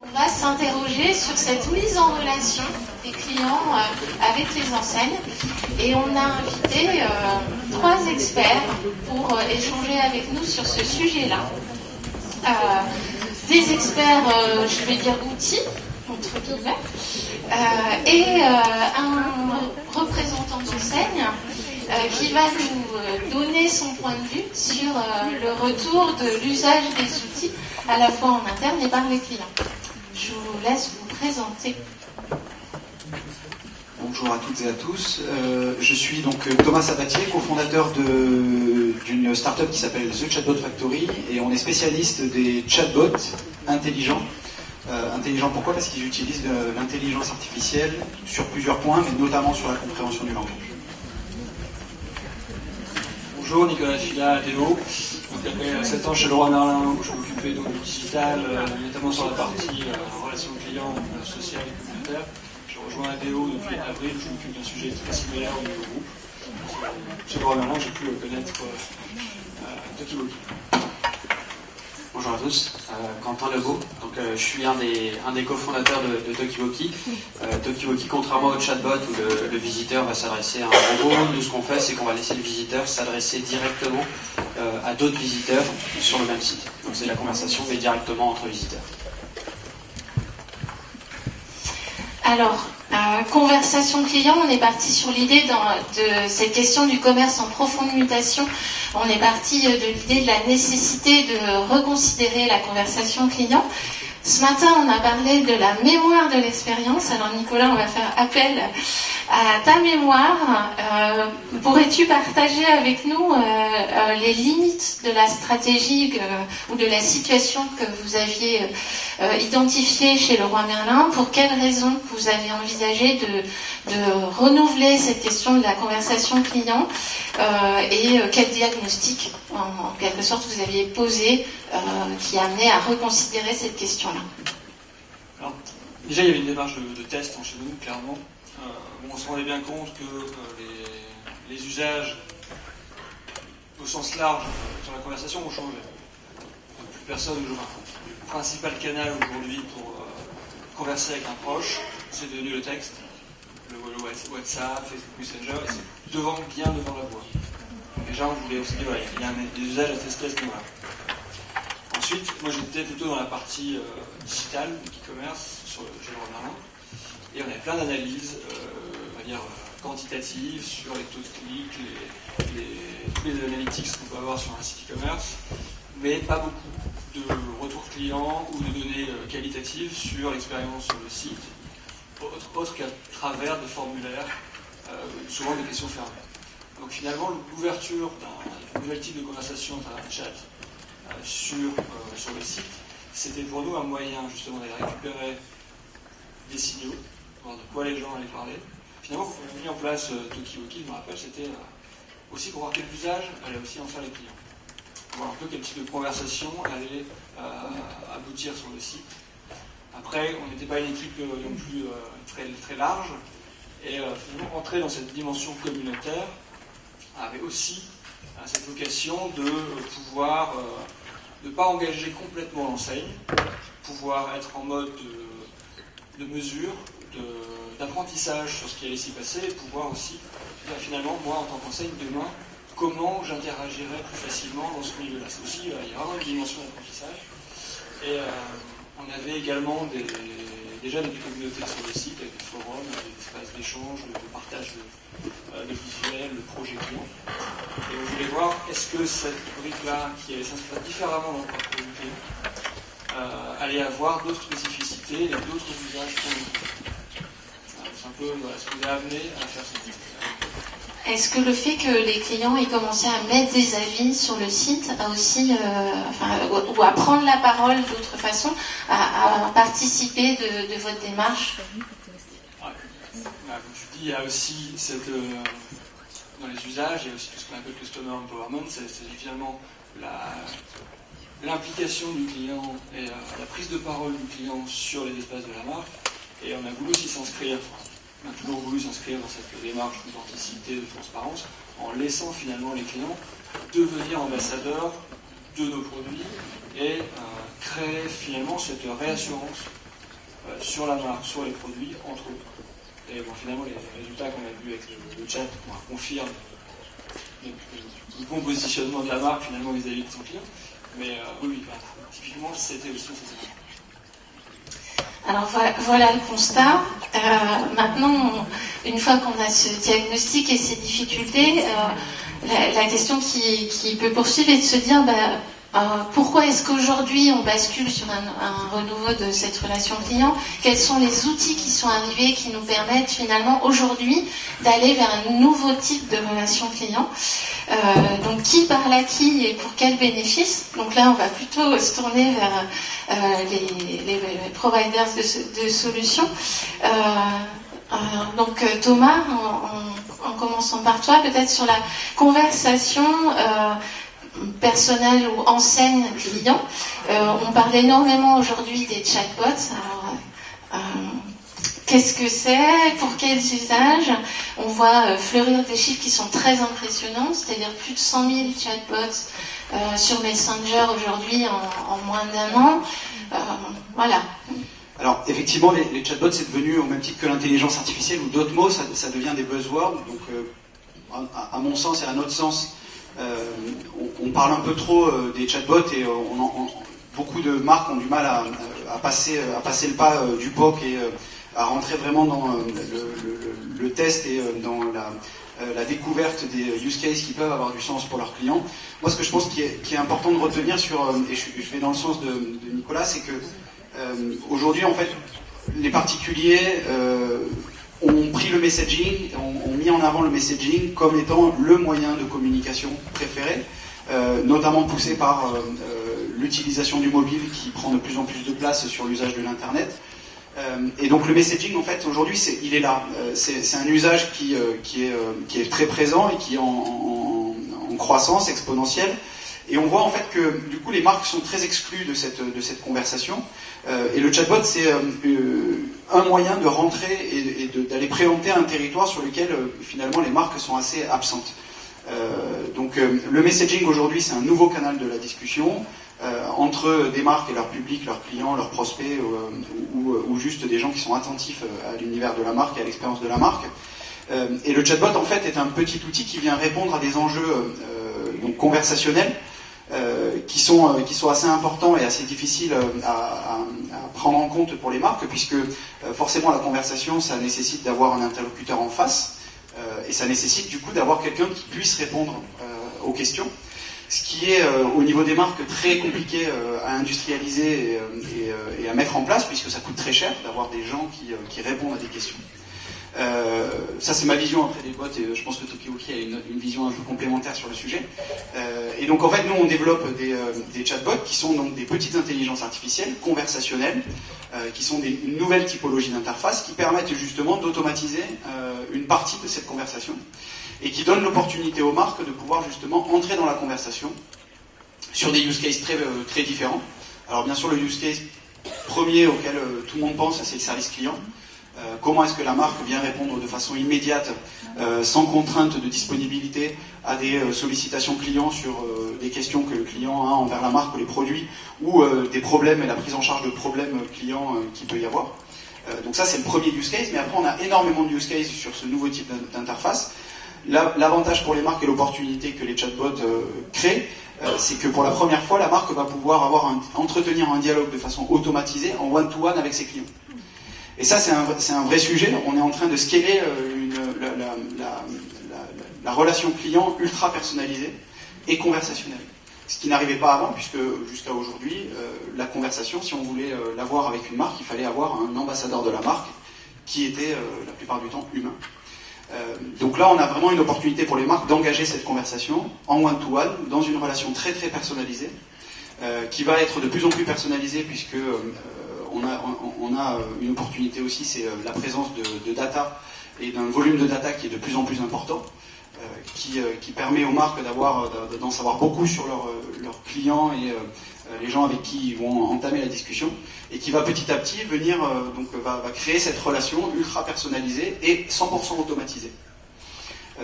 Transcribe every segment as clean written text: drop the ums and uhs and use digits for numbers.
On va s'interroger sur cette mise en relation des clients avec les enseignes et on a invité 3 experts pour échanger avec nous sur ce sujet-là. Des experts, je vais dire outils, entre guillemets, et un représentant d'enseigne qui va nous donner son point de vue sur le retour de l'usage des outils à la fois en interne et par les clients. Je vous laisse vous présenter. Bonjour à toutes et à tous. Je suis donc Thomas Sabatier, cofondateur d'une startup qui s'appelle The Chatbot Factory, et on est spécialiste des chatbots intelligents. Intelligents pourquoi ? Parce qu'ils utilisent l'intelligence artificielle sur plusieurs points, mais notamment sur la compréhension du langage. Bonjour, Nicolas Fila, ADO. Donc après 7 ans chez Leroy Merlin, où je m'occupais donc du digital, notamment sur la partie relations clients, sociale et communautaire. J'ai rejoint ADO depuis avril, où je m'occupe d'un sujet très similaire au niveau groupe. Chez Leroy Merlin, j'ai pu connaître Tokiwoki. Bonjour à tous, Quentin Lebeau. Donc, je suis un des cofondateurs de Tokiwoki. Tokiwoki, contrairement au chatbot où le visiteur va s'adresser à un robot, nous ce qu'on fait c'est qu'on va laisser le visiteur s'adresser directement à d'autres visiteurs sur le même site. Donc c'est la conversation mais directement entre visiteurs. Alors, conversation client, on est parti sur l'idée de cette question du commerce en profonde mutation. On est parti de l'idée de la nécessité de reconsidérer la conversation client. Ce matin, on a parlé de la mémoire de l'expérience. Alors Nicolas, on va faire appel à ta mémoire. Pourrais-tu partager avec nous les limites de la stratégie ou de la situation que vous aviez identifiée chez Leroy Merlin? Pour quelles raisons vous avez envisagé de renouveler cette question de la conversation client et quel diagnostic, en quelque sorte, vous aviez posé qui a amené à reconsidérer cette question-là? Alors, déjà, il y avait une démarche de test chez nous, clairement. On se rendait bien compte que les usages au sens large sur la conversation ont changé. Plus personne aujourd'hui. Le principal canal aujourd'hui pour converser avec un proche, c'est devenu le texte, le WhatsApp, Facebook Messenger, et c'est bien devant la voix. Donc déjà, on voulait aussi dire, voilà, il y a des usages à tester à ce niveau-là. Ensuite, moi j'étais plutôt dans la partie digitale, e-commerce, chez Leroy Merlin, et on avait plein d'analyses, on va dire quantitatives sur les taux de clic, tous les analytics qu'on peut avoir sur un site e-commerce, mais pas beaucoup de retours clients ou de données qualitatives sur l'expérience sur le site, autre qu'à travers des formulaires, souvent des questions fermées. Donc finalement, l'ouverture d'un nouvel type de conversation à travers un chat sur le site, c'était pour nous un moyen justement d'aller récupérer des signaux, voir de quoi les gens allaient parler. Finalement, quand on a mis en place Tokiwoki, je me rappelle, c'était aussi pour voir quel usage allait aussi en faire les clients. Voir un peu quel type de conversation allait aboutir sur le site. Après, on n'était pas une équipe non plus très large, et finalement, entrer dans cette dimension communautaire avait aussi cette vocation de pouvoir ne pas engager complètement l'enseigne, pouvoir être en mode de mesure, d'apprentissage sur ce qui allait s'y passer, et pouvoir aussi dire finalement, moi en tant qu'enseigne, demain, comment j'interagirai plus facilement dans ce milieu-là. C'est aussi, il y a vraiment une dimension d'apprentissage. Et on avait également déjà des communautés sur le site, avec des forums, des espaces d'échange, de partage de visuels, de projets clients. Et on voulait voir, est-ce que cette brique-là, qui allait s'inscrire différemment dans le parcours du client, allait avoir d'autres spécificités et d'autres usages pour nous. C'est un peu ce qui nous a amené à faire cette brique. Est-ce que le fait que les clients aient commencé à mettre des avis sur le site a aussi, ou à prendre la parole d'autre façon, à participer de votre démarche? Comme tu dis, il y a aussi dans les usages, il y a aussi tout ce qu'on appelle Customer Empowerment, c'est finalement l'implication du client et la prise de parole du client sur les espaces de la marque. Et on a voulu aussi s'inscrire, on a toujours voulu s'inscrire dans cette démarche d'authenticité, de transparence, en laissant finalement les clients devenir ambassadeurs de nos produits et créer finalement cette réassurance sur la marque, sur les produits, entre eux. Et bon, finalement, les résultats qu'on a vus avec le chat confirment le bon positionnement de la marque finalement vis-à-vis de son client. Mais oui, typiquement, c'était aussi ça. Alors voilà le constat. Maintenant, une fois qu'on a ce diagnostic et ces difficultés, la question qui peut poursuivre est de se dire pourquoi est-ce qu'aujourd'hui on bascule sur un renouveau de cette relation client? Quels sont les outils qui sont arrivés qui nous permettent finalement aujourd'hui d'aller vers un nouveau type de relation client? Donc qui parle à qui et pour quel bénéfice? Donc là on va plutôt se tourner vers les providers de solutions. Donc Thomas, en commençant par toi, peut-être sur la conversation personnel ou enseigne client. On parle énormément aujourd'hui des chatbots. Alors, qu'est-ce que c'est? Pour quels usages? On voit fleurir des chiffres qui sont très impressionnants, c'est-à-dire plus de 100 000 chatbots sur Messenger aujourd'hui en moins d'1 an. Voilà. Alors effectivement, les chatbots, c'est devenu, au même titre que l'intelligence artificielle ou d'autres mots, ça devient des buzzwords. Donc à mon sens et à notre sens, on parle un peu trop des chatbots et beaucoup de marques ont du mal à passer le pas du POC et à rentrer vraiment dans le test et dans la découverte des use cases qui peuvent avoir du sens pour leurs clients. Moi, ce que je pense qui est important de retenir et je vais dans le sens de Nicolas, c'est que aujourd'hui, en fait, les particuliers ont pris le messaging, ont mis en avant le messaging comme étant le moyen de communication préféré, notamment poussé par l'utilisation du mobile qui prend de plus en plus de place sur l'usage de l'Internet. Et donc le messaging, en fait, aujourd'hui, il est là. C'est un usage qui est très présent et qui est en croissance exponentielle. Et on voit en fait que du coup les marques sont très exclues de cette conversation. Et le chatbot, c'est un moyen de rentrer et d'aller préempter un territoire sur lequel finalement les marques sont assez absentes. Donc le messaging aujourd'hui, c'est un nouveau canal de la discussion entre des marques et leur public, leurs clients, leurs prospects ou juste des gens qui sont attentifs à l'univers de la marque et à l'expérience de la marque. Et le chatbot en fait est un petit outil qui vient répondre à des enjeux donc conversationnels qui sont assez importants et assez difficiles à prendre en compte pour les marques, puisque forcément la conversation, ça nécessite d'avoir un interlocuteur en face, et ça nécessite du coup d'avoir quelqu'un qui puisse répondre aux questions, ce qui est au niveau des marques très compliqué à industrialiser et à mettre en place, puisque ça coûte très cher d'avoir des gens qui répondent à des questions. Ça c'est ma vision après des bots et je pense que Tokiwoki a une vision un peu complémentaire sur le sujet. Et donc en fait nous on développe des chatbots qui sont donc des petites intelligences artificielles conversationnelles qui sont une nouvelle typologie d'interface qui permettent justement d'automatiser une partie de cette conversation et qui donnent l'opportunité aux marques de pouvoir justement entrer dans la conversation sur des use cases très différents. Alors bien sûr le use case premier auquel tout le monde pense, c'est le service client. Comment est-ce que la marque vient répondre de façon immédiate, sans contrainte de disponibilité, à des sollicitations clients sur des questions que le client a envers la marque ou les produits, ou des problèmes et la prise en charge de problèmes clients qu'il peut y avoir. Donc ça c'est le premier use case, mais après on a énormément de use cases sur ce nouveau type d'interface. L'avantage pour les marques et l'opportunité que les chatbots créent, c'est que pour la première fois la marque va pouvoir entretenir un dialogue de façon automatisée en one-to-one avec ses clients. Et ça, c'est un vrai sujet. On est en train de scaler la relation client ultra personnalisée et conversationnelle. Ce qui n'arrivait pas avant, puisque jusqu'à aujourd'hui, la conversation, si on voulait l'avoir avec une marque, il fallait avoir un ambassadeur de la marque qui était la plupart du temps humain. Donc là, on a vraiment une opportunité pour les marques d'engager cette conversation en one-to-one, dans une relation très très personnalisée, qui va être de plus en plus personnalisée, puisque on a une opportunité aussi, c'est la présence de data et d'un volume de data qui est de plus en plus important, qui permet aux marques d'en savoir beaucoup sur leurs clients et les gens avec qui ils vont entamer la discussion, et qui va petit à petit venir, va créer cette relation ultra personnalisée et 100% automatisée.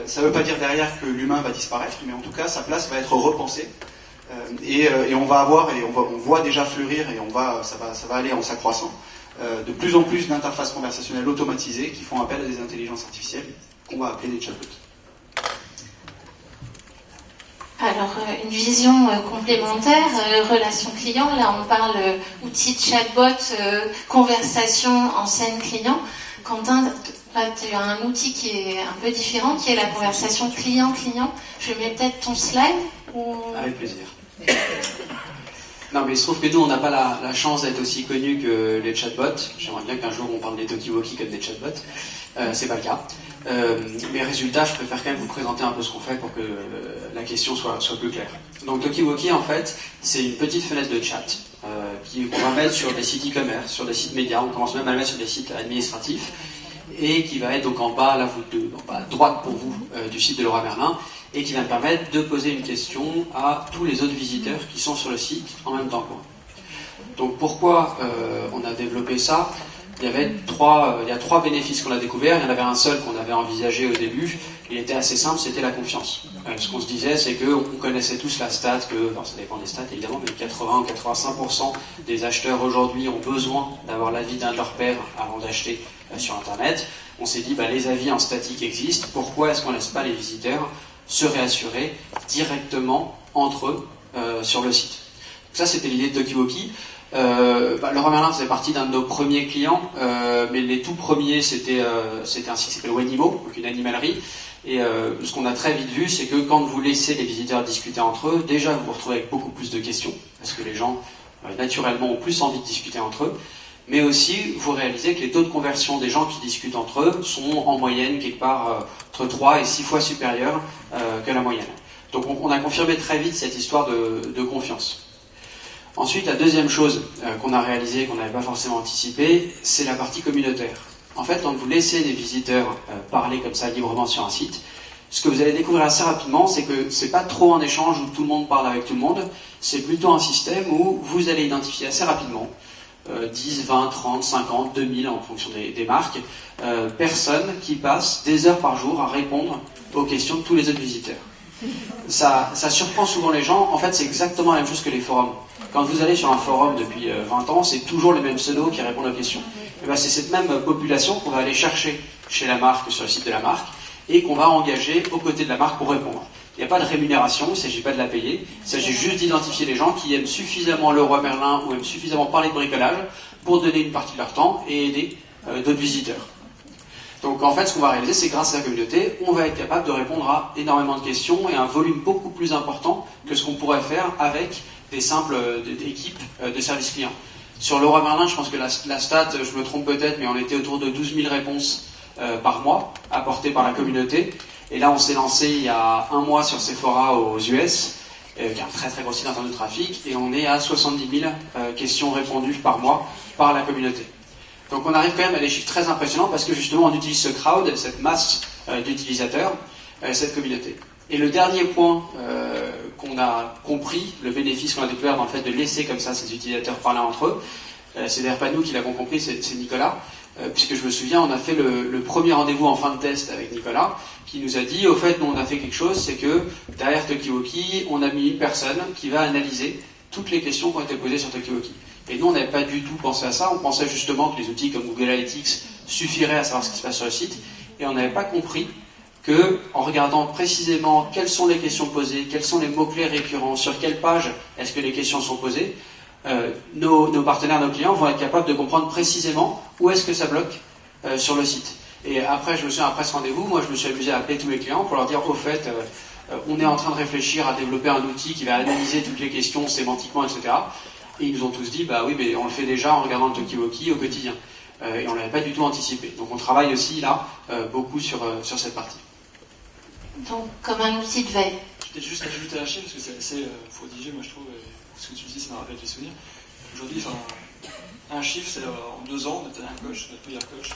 Ça ne veut pas dire derrière que l'humain va disparaître, mais en tout cas sa place va être repensée. Et on va avoir, et on voit déjà fleurir, et ça va aller en s'accroissant, de plus en plus d'interfaces conversationnelles automatisées qui font appel à des intelligences artificielles qu'on va appeler des chatbots. Alors, une vision complémentaire, relation client, là on parle outil de chatbot, conversation en scène client. Quentin, là tu as un outil qui est un peu différent, qui est la conversation client-client. Je mets peut-être ton slide ou... Avec plaisir. Non, mais il se trouve que nous, on n'a pas la chance d'être aussi connus que les chatbots. J'aimerais bien qu'un jour on parle des Tokiwoki comme des chatbots. C'est pas le cas. Mais résultat, je préfère quand même vous présenter un peu ce qu'on fait pour que la question soit plus claire. Donc Tokiwoki, en fait, c'est une petite fenêtre de chat qu'on va mettre sur des sites e-commerce, sur des sites médias. On commence même à le mettre sur des sites administratifs. Et qui va être donc en bas, là, en bas à droite pour vous, du site de Leroy Merlin, et qui va me permettre de poser une question à tous les autres visiteurs qui sont sur le site en même temps que moi. Donc pourquoi on a développé ça ? Il y a trois bénéfices qu'on a découverts. Il y en avait un seul qu'on avait envisagé au début. Il était assez simple, c'était la confiance. Ce qu'on se disait, c'est qu'on connaissait tous la stat, alors ça dépend des stats évidemment, mais 80 ou 85% des acheteurs aujourd'hui ont besoin d'avoir l'avis d'un de leurs pairs avant d'acheter sur Internet. On s'est dit, les avis en statique existent, pourquoi est-ce qu'on ne laisse pas les visiteurs se réassurer directement entre eux sur le site. Donc ça, c'était l'idée de Tokiwoki. Leroy Merlin faisait partie d'un de nos premiers clients, mais les tout premiers, c'était un site qui s'appelle Wenimo, donc une animalerie. Et ce qu'on a très vite vu, c'est que quand vous laissez les visiteurs discuter entre eux, déjà vous vous retrouvez avec beaucoup plus de questions, parce que les gens, naturellement, ont plus envie de discuter entre eux. Mais aussi, vous réalisez que les taux de conversion des gens qui discutent entre eux sont en moyenne quelque part entre 3 et 6 fois supérieurs que la moyenne. Donc on a confirmé très vite cette histoire de confiance. Ensuite, la deuxième chose qu'on a réalisée, qu'on n'avait pas forcément anticipé, c'est la partie communautaire. En fait, quand vous laissez des visiteurs parler comme ça librement sur un site, ce que vous allez découvrir assez rapidement, c'est que c'est pas trop un échange où tout le monde parle avec tout le monde, c'est plutôt un système où vous allez identifier assez rapidement 10, 20, 30, 50, 2000 en fonction des marques, personnes qui passent des heures par jour à répondre aux questions de tous les autres visiteurs. Ça surprend souvent les gens. En fait, c'est exactement la même chose que les forums. Quand vous allez sur un forum depuis 20 ans, c'est toujours les mêmes pseudos qui répondent aux questions. Et c'est cette même population qu'on va aller chercher chez la marque, sur le site de la marque, et qu'on va engager aux côtés de la marque pour répondre. Il n'y a pas de rémunération, il ne s'agit pas de la payer, il s'agit juste d'identifier les gens qui aiment suffisamment Leroy Merlin ou aiment suffisamment parler de bricolage pour donner une partie de leur temps et aider d'autres visiteurs. Donc en fait, ce qu'on va réaliser, c'est que grâce à la communauté, on va être capable de répondre à énormément de questions et à un volume beaucoup plus important que ce qu'on pourrait faire avec des simples équipes de service client. Sur Leroy Merlin, je pense que la stat, je me trompe peut-être, mais on était autour de 12 000 réponses par mois apportées par la communauté. Et là, on s'est lancé il y a un mois sur Sephora aux US, qui est un très très gros site en termes de trafic, et on est à 70 000 questions répondues par mois par la communauté. Donc on arrive quand même à des chiffres très impressionnants parce que justement on utilise ce crowd, cette masse d'utilisateurs, cette communauté. Et le dernier point qu'on a compris, le bénéfice qu'on a découvert dans le fait de laisser comme ça ces utilisateurs parler entre eux, c'est d'ailleurs pas nous qui l'avons compris, c'est Nicolas, puisque je me souviens, on a fait le premier rendez-vous en fin de test avec Nicolas, qui nous a dit, au fait, nous on a fait quelque chose, c'est que derrière Tokiwoki, on a mis une personne qui va analyser toutes les questions qui ont été posées sur Tokiwoki. Et nous, on n'avait pas du tout pensé à ça, on pensait justement que les outils comme Google Analytics suffiraient à savoir ce qui se passe sur le site, et on n'avait pas compris que, en regardant précisément quelles sont les questions posées, quels sont les mots-clés récurrents, sur quelle page est-ce que les questions sont posées, nos partenaires, nos clients vont être capables de comprendre précisément où est-ce que ça bloque sur le site. Et après, je me souviens, après ce rendez-vous, moi je me suis amusé à appeler tous mes clients pour leur dire, au fait, on est en train de réfléchir à développer un outil qui va analyser toutes les questions sémantiquement, etc. Et ils nous ont tous dit, bah oui, mais on le fait déjà en regardant le Tokiwoki au quotidien. Et on ne l'avait pas du tout anticipé. Donc on travaille aussi là, beaucoup sur cette partie. Donc comme un outil de veille. Je vais juste ajouter un chiffre, parce que c'est assez prodigé, moi je trouve, ce que tu dis, ça me rappelle des souvenirs. Aujourd'hui, un chiffre, c'est en 2 ans, notre dernier coach, notre meilleur coach.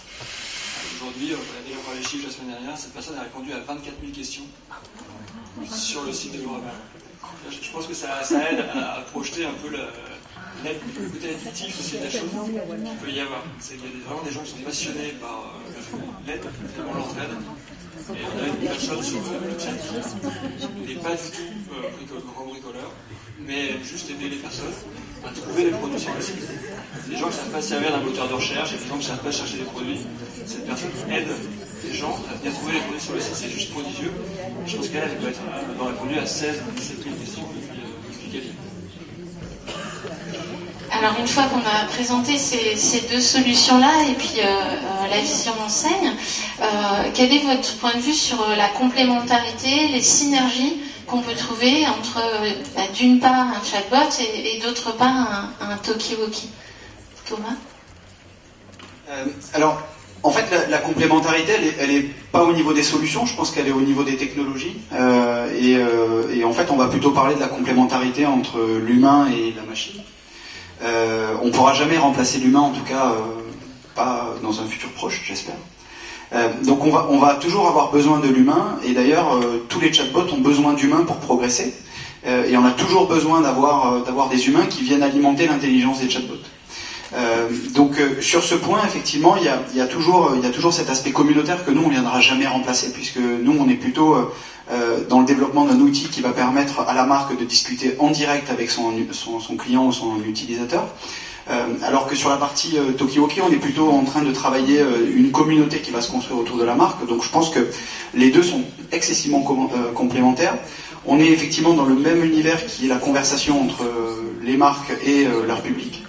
Aujourd'hui, on a déjà parlé des chiffres la semaine dernière, cette personne a répondu à 24 000 questions sur le site de Leroy Merlin. Je pense que ça aide à projeter un peu le côté addictif aussi de la chose qu'il peut y avoir. Il y a vraiment des gens qui sont passionnés par l'aide, finalement l'entraide, Et on a une personne sur le chat qui n'est pas du tout grand bricoleur, mais juste aider les personnes à trouver les produits sur le site. Les gens qui ne savent pas servir d'un moteur de recherche, et les gens qui ne savent pas chercher des produits, cette personne aide les gens à bien trouver les produits sur le site. C'est juste prodigieux. Je pense qu'elle doit avoir répondu à 16 ou 17 000 questions depuis qu'elle est. Alors une fois qu'on a présenté ces deux solutions-là et puis la vision enseigne, quel est votre point de vue sur la complémentarité, les synergies qu'on peut trouver entre d'une part un chatbot et d'autre part un talkie-walkie? Thomas? Alors, en fait, la complémentarité, elle est pas au niveau des solutions, je pense qu'elle est au niveau des technologies. Et en fait, on va plutôt parler de la complémentarité entre l'humain et la machine. On ne pourra jamais remplacer l'humain, en tout cas pas dans un futur proche, j'espère. Donc on va toujours avoir besoin de l'humain, et d'ailleurs tous les chatbots ont besoin d'humains pour progresser, et on a toujours besoin d'avoir des humains qui viennent alimenter l'intelligence des chatbots. Donc sur ce point, effectivement, il y a toujours cet aspect communautaire que nous on viendra jamais remplacer, puisque nous on est plutôt dans le développement d'un outil qui va permettre à la marque de discuter en direct avec son client ou son utilisateur. Alors que sur la partie talkie-walkie, on est plutôt en train de travailler une communauté qui va se construire autour de la marque. Donc je pense que les deux sont excessivement complémentaires. On est effectivement dans le même univers qui est la conversation entre les marques et leur public.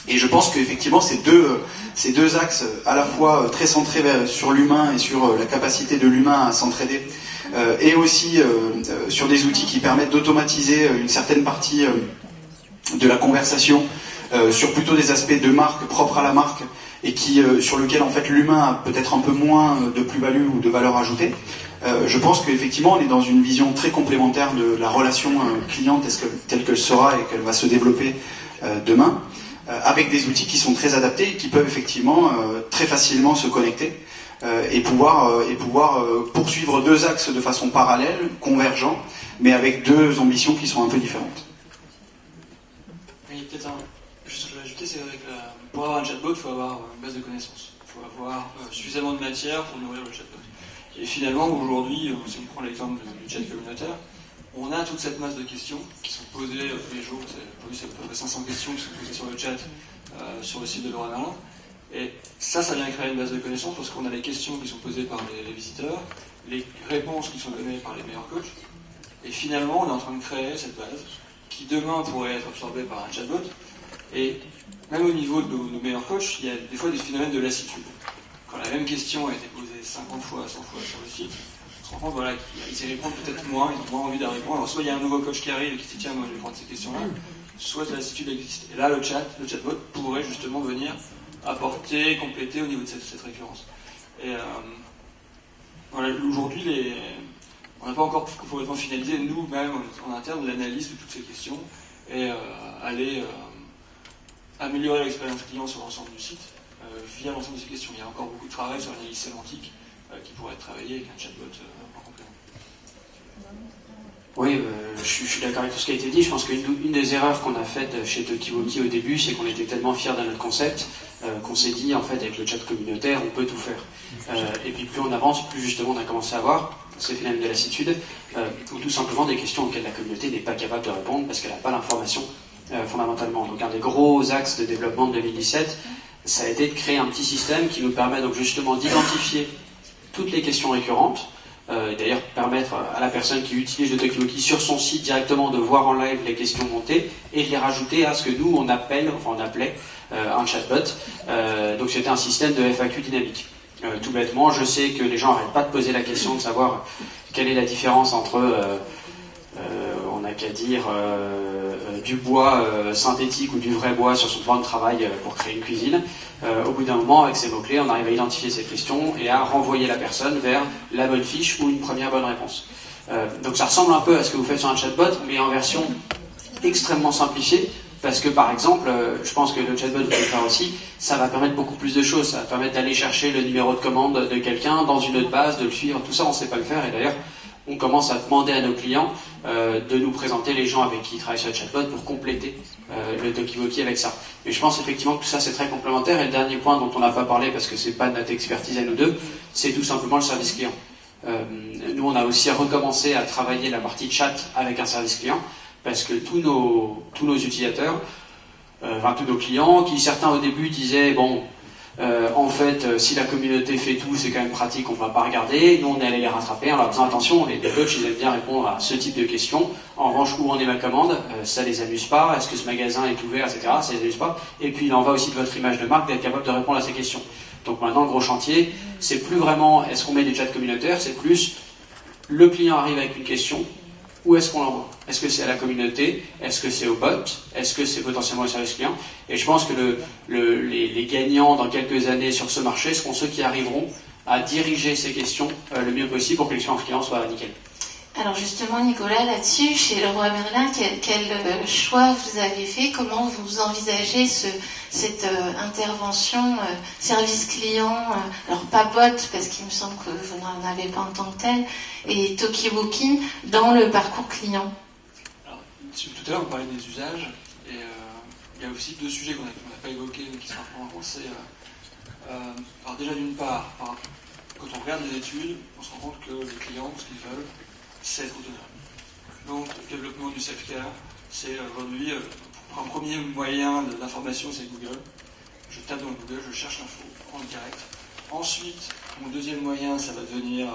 Et je pense qu'effectivement ces deux axes, à la fois très centrés sur l'humain et sur la capacité de l'humain à s'entraider, et aussi sur des outils qui permettent d'automatiser une certaine partie de la conversation, sur plutôt des aspects de marque propres à la marque, et sur lequel en fait l'humain a peut-être un peu moins de plus-value ou de valeur ajoutée. Je pense qu'effectivement on est dans une vision très complémentaire de la relation client telle qu'elle sera et qu'elle va se développer demain, avec des outils qui sont très adaptés et qui peuvent effectivement très facilement se connecter et pouvoir poursuivre deux axes de façon parallèle, convergents, mais avec deux ambitions qui sont un peu différentes. Oui, peut-être juste ce que je vais ajouter, c'est qu'avec pour avoir un chatbot, il faut avoir une base de connaissances. Il faut avoir suffisamment de matière pour nourrir le chatbot. Et finalement, aujourd'hui, si on prend l'exemple du chat communautaire, on a toute cette masse de questions qui sont posées tous les jours. Aujourd'hui, c'est à peu près 500 questions qui sont posées sur le chat, sur le site de Leroy Merlin. Et ça vient créer une base de connaissances parce qu'on a les questions qui sont posées par les visiteurs, les réponses qui sont données par les meilleurs coachs. Et finalement, on est en train de créer cette base qui demain pourrait être absorbée par un chatbot. Et même au niveau de nos meilleurs coachs, il y a des fois des phénomènes de lassitude. Quand la même question a été posée 50 fois, 100 fois sur le site, on se rend compte qu'ils y répondent peut-être moins, ils ont moins envie d'y répondre. Alors soit il y a un nouveau coach qui arrive et qui se dit tiens, moi je vais prendre ces questions-là, soit la lassitude existe. Et là, le chatbot pourrait justement venir apporter, compléter au niveau de cette récurrence. Et aujourd'hui, on n'a pas encore complètement finalisé, nous-mêmes, en interne, l'analyse de toutes ces questions et aller améliorer l'expérience client sur l'ensemble du site via l'ensemble de ces questions. Il y a encore beaucoup de travail sur l'analyse sémantique qui pourrait être travaillé avec un chatbot en complément. Oui, je suis d'accord avec tout ce qui a été dit. Je pense qu'une des erreurs qu'on a faites chez talkie-walkie au début, c'est qu'on était tellement fiers de notre concept qu'on s'est dit, en fait, avec le chat communautaire, on peut tout faire. Et puis plus on avance, plus justement on a commencé à voir ces phénomènes de lassitude, ou tout simplement des questions auxquelles la communauté n'est pas capable de répondre parce qu'elle n'a pas l'information fondamentalement. Donc un des gros axes de développement de 2017, ça a été de créer un petit système qui nous permet donc justement d'identifier toutes les questions récurrentes, d'ailleurs permettre à la personne qui utilise le talkie-walkie sur son site directement de voir en live les questions montées et de les rajouter à ce que nous on appelait un chatbot. Donc c'était un système de FAQ dynamique. Tout bêtement, je sais que les gens n'arrêtent pas de poser la question de savoir quelle est la différence entre, on n'a qu'à dire, du bois synthétique ou du vrai bois sur son plan de travail pour créer une cuisine. Au bout d'un moment, avec ces mots-clés, on arrive à identifier ces questions et à renvoyer la personne vers la bonne fiche ou une première bonne réponse. Donc ça ressemble un peu à ce que vous faites sur un chatbot, mais en version extrêmement simplifiée, parce que par exemple, je pense que le chatbot, vous pouvez le faire aussi, ça va permettre beaucoup plus de choses. Ça va permettre d'aller chercher le numéro de commande de quelqu'un dans une autre base, de le suivre. Tout ça, on ne sait pas le faire, et d'ailleurs, on commence à demander à nos clients de nous présenter les gens avec qui ils travaillent sur le chatbot pour compléter le talkie-walkie avec ça. Mais je pense effectivement que tout ça c'est très complémentaire. Et le dernier point dont on n'a pas parlé parce que c'est pas notre expertise à nous deux, c'est tout simplement le service client. Nous, on a aussi recommencé à travailler la partie chat avec un service client, parce que tous nos utilisateurs, tous nos clients, qui certains au début disaient, bon, en fait, si la communauté fait tout, c'est quand même pratique, on ne va pas regarder. Nous, on est allé les rattraper en leur disant, attention, les coachs, ils aiment bien répondre à ce type de questions. En revanche, où en est ma commande, ça les amuse pas. Est-ce que ce magasin est ouvert, etc. Ça les amuse pas. Et puis, il en va aussi de votre image de marque d'être capable de répondre à ces questions. Donc maintenant, le gros chantier, c'est plus vraiment est-ce qu'on met des chats communautaires, c'est plus le client arrive avec une question, où est-ce qu'on l'envoie? Est-ce que c'est à la communauté? Est-ce que c'est au bot? Est-ce que c'est potentiellement au service client? Et je pense que les gagnants dans quelques années sur ce marché seront ceux qui arriveront à diriger ces questions le mieux possible pour que l'expérience client soit nickel. Alors justement, Nicolas, là-dessus, chez Leroy Merlin, quel choix vous avez fait? Comment vous envisagez cette intervention service client, alors pas bot, parce qu'il me semble que vous n'en avez pas en tant que tel, et Tokiwoki dans le parcours client? Alors, tout à l'heure, on parlait des usages, et il y a aussi deux sujets qu'on n'a pas évoqués, mais qui sont importants. C'est alors déjà d'une part, quand on regarde les études, on se rend compte que les clients, ce qu'ils veulent, c'est être autonome. Donc, le développement du self-care, c'est aujourd'hui, un premier moyen d'information, c'est Google. Je tape dans Google, je cherche l'info en direct. Ensuite, mon deuxième moyen, ça va devenir,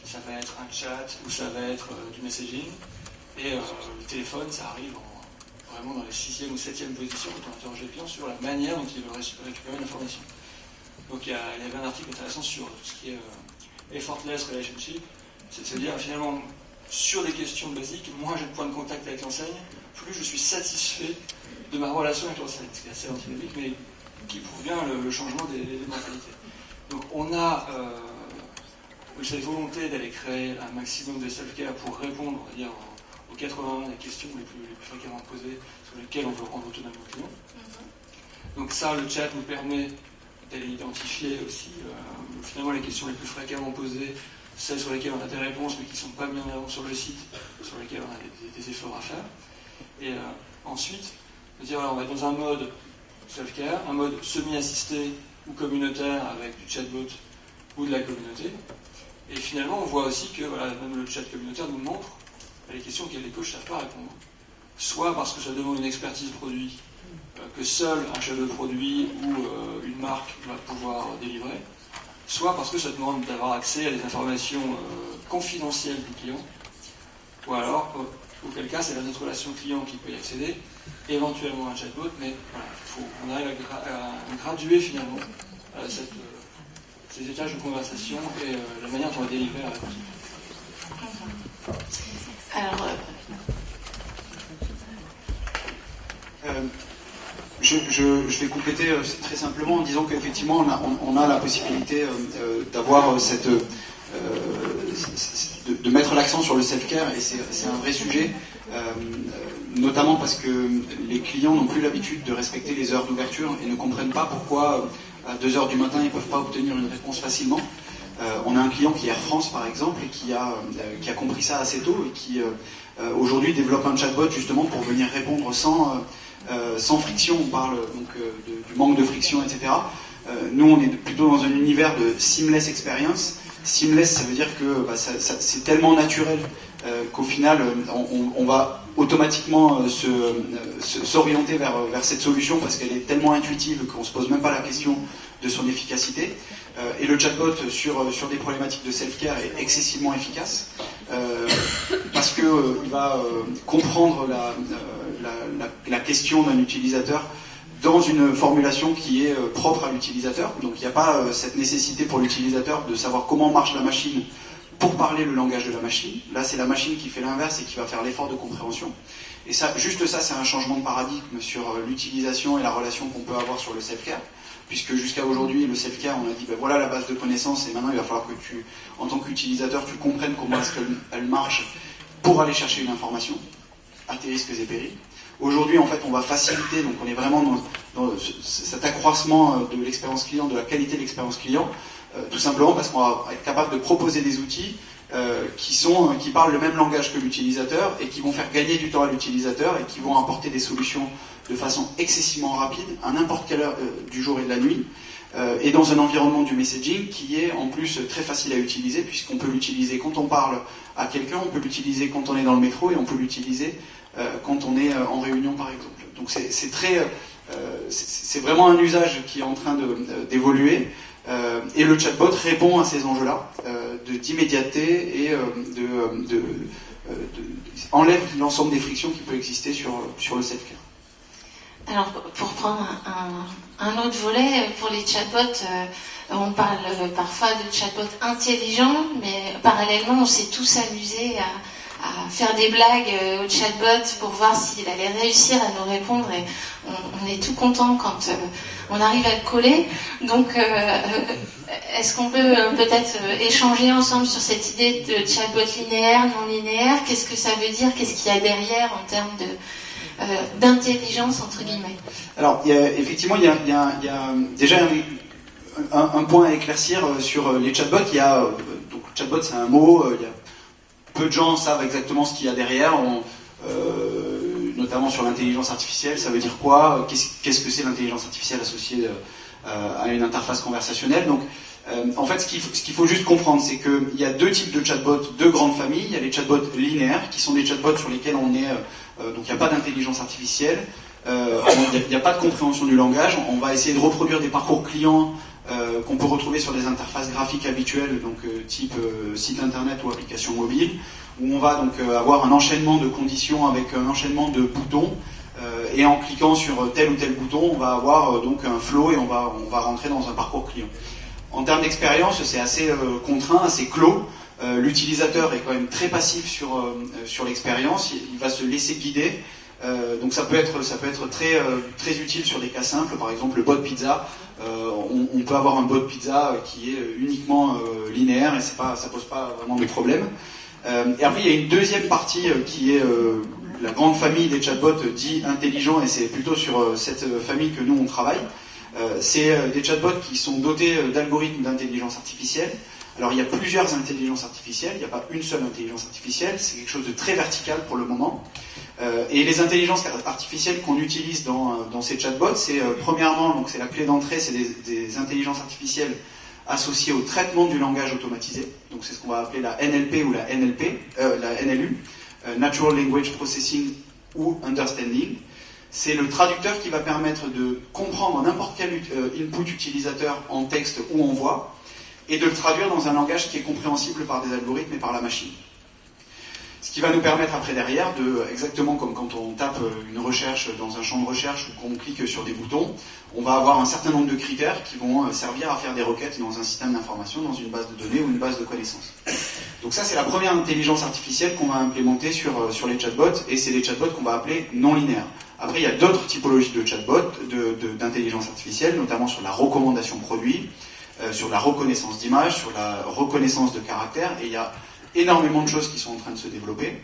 ça va être un chat ou ça va être du messaging. Et le téléphone, ça arrive vraiment dans les 6e ou 7e positions quand on interroge les clients sur la manière dont ils veulent récupérer l'information. Donc, il y avait un article intéressant sur tout ce qui est effortless relationship. C'est-à-dire, finalement, sur des questions basiques, moins j'ai de points de contact avec l'enseigne, plus je suis satisfait de ma relation avec l'enseigne. Ce qui est assez antinomique, mais qui prouve bien le changement des mentalités. Donc, on a cette volonté d'aller créer un maximum de self-care pour répondre, on va dire, aux 80 des questions les plus fréquemment posées, sur lesquelles on veut rendre autonome nos clients. Donc, ça, le chat nous permet d'aller identifier aussi, finalement, les questions les plus fréquemment posées, celles sur lesquelles on a des réponses mais qui ne sont pas mises en avant sur le site, sur lesquelles on a des efforts à faire. Et ensuite, dire, alors, on va être dans un mode self-care, un mode semi-assisté ou communautaire avec du chatbot ou de la communauté. Et finalement, on voit aussi que voilà, même le chat communautaire nous montre les questions auxquelles les coachs ne savent pas répondre. Soit parce que ça demande une expertise produit que seul un chef de produit ou une marque va pouvoir délivrer, soit parce que ça demande d'avoir accès à des informations confidentielles du client, ou alors, auquel cas, c'est notre relation client qui peut y accéder, éventuellement un chatbot, mais voilà, on arrive à graduer finalement ces étages de conversation et la manière dont on va délivrer la réponse. Alors, je vais compléter très simplement en disant qu'effectivement on a la possibilité d'avoir de mettre l'accent sur le self-care, et c'est un vrai sujet, notamment parce que les clients n'ont plus l'habitude de respecter les heures d'ouverture et ne comprennent pas pourquoi à 2h du matin ils ne peuvent pas obtenir une réponse facilement. On a un client qui est Air France par exemple et qui a compris ça assez tôt et qui aujourd'hui développe un chatbot justement pour venir répondre sans friction. On parle donc du manque de friction, etc. Nous, on est plutôt dans un univers de seamless experience. Seamless, ça veut dire que c'est tellement naturel qu'au final, on va automatiquement s'orienter vers cette solution parce qu'elle est tellement intuitive qu'on ne se pose même pas la question de son efficacité. Et le chatbot sur des problématiques de self-care est excessivement efficace parce qu'il va comprendre la question d'un utilisateur dans une formulation qui est propre à l'utilisateur. Donc il n'y a pas cette nécessité pour l'utilisateur de savoir comment marche la machine pour parler le langage de la machine. Là, c'est la machine qui fait l'inverse et qui va faire l'effort de compréhension. Et ça, juste ça, c'est un changement de paradigme sur l'utilisation et la relation qu'on peut avoir sur le self-care. Puisque jusqu'à aujourd'hui, le self-care, on a dit, ben voilà la base de connaissances, et maintenant il va falloir que tu, en tant qu'utilisateur, tu comprennes comment est-ce qu'elle marche pour aller chercher une information, à tes risques et périls. Aujourd'hui, en fait, on va faciliter, donc on est vraiment dans cet accroissement de l'expérience client, de la qualité de l'expérience client, tout simplement parce qu'on va être capable de proposer des outils qui parlent le même langage que l'utilisateur et qui vont faire gagner du temps à l'utilisateur et qui vont apporter des solutions de façon excessivement rapide, à n'importe quelle heure du jour et de la nuit, et dans un environnement du messaging qui est en plus très facile à utiliser, puisqu'on peut l'utiliser quand on parle à quelqu'un, on peut l'utiliser quand on est dans le métro, et on peut l'utiliser quand on est en réunion par exemple. Donc c'est vraiment un usage qui est en train d'évoluer, et le chatbot répond à ces enjeux-là, d'immédiateté et enlève l'ensemble des frictions qui peuvent exister sur le self-care. Alors, pour prendre un autre volet, pour les chatbots, on parle parfois de chatbots intelligents, mais parallèlement, on s'est tous amusés à faire des blagues au chatbot pour voir s'il allait réussir à nous répondre, et on est tout content quand on arrive à le coller. Donc, est-ce qu'on peut peut-être échanger ensemble sur cette idée de chatbot linéaire, non linéaire? Qu'est-ce que ça veut dire? Qu'est-ce qu'il y a derrière en termes d'intelligence, entre guillemets? Alors, effectivement, il y a déjà un point à éclaircir sur les chatbots. Donc, chatbot, c'est un mot, peu de gens savent exactement ce qu'il y a derrière, notamment sur l'intelligence artificielle. Ça veut dire quoi? Qu'est-ce que c'est l'intelligence artificielle associée à une interface conversationnelle? Donc, en fait, ce qu'il faut juste comprendre, c'est qu'il y a deux types de chatbots, deux grandes familles. Il y a les chatbots linéaires, qui sont des chatbots sur lesquels on est... donc il n'y a pas d'intelligence artificielle, il n'y a pas de compréhension du langage. On va essayer de reproduire des parcours clients qu'on peut retrouver sur des interfaces graphiques habituelles, donc type site internet ou application mobile, où on va donc avoir un enchaînement de conditions avec un enchaînement de boutons, et en cliquant sur tel ou tel bouton, on va avoir donc un flow, et on va rentrer dans un parcours client. En termes d'expérience, c'est assez contraint, assez clos. L'utilisateur est quand même très passif sur l'expérience, il va se laisser guider. Donc ça peut être très utile sur des cas simples, par exemple le bot pizza. On peut avoir un bot pizza qui est uniquement linéaire, et ça pose pas vraiment de problème. Et après il y a une deuxième partie qui est la grande famille des chatbots dits intelligents, et c'est plutôt sur cette famille que nous on travaille. C'est des chatbots qui sont dotés d'algorithmes d'intelligence artificielle. Alors il y a plusieurs intelligences artificielles, il n'y a pas une seule intelligence artificielle, c'est quelque chose de très vertical pour le moment. Et les intelligences artificielles qu'on utilise dans ces chatbots, c'est premièrement, donc c'est la clé d'entrée, c'est des intelligences artificielles associées au traitement du langage automatisé. Donc c'est ce qu'on va appeler la NLP ou la NLU, Natural Language Processing ou Understanding. C'est le traducteur qui va permettre de comprendre n'importe quel input utilisateur en texte ou en voix, et de le traduire dans un langage qui est compréhensible par des algorithmes et par la machine. Ce qui va nous permettre après derrière, exactement comme quand on tape une recherche dans un champ de recherche ou qu'on clique sur des boutons, on va avoir un certain nombre de critères qui vont servir à faire des requêtes dans un système d'information, dans une base de données ou une base de connaissances. Donc ça, c'est la première intelligence artificielle qu'on va implémenter sur les chatbots, et c'est les chatbots qu'on va appeler non linéaires. Après, il y a d'autres typologies de chatbots, d'intelligence artificielle, notamment sur la recommandation produit, sur la reconnaissance d'images, sur la reconnaissance de caractères, et il y a énormément de choses qui sont en train de se développer.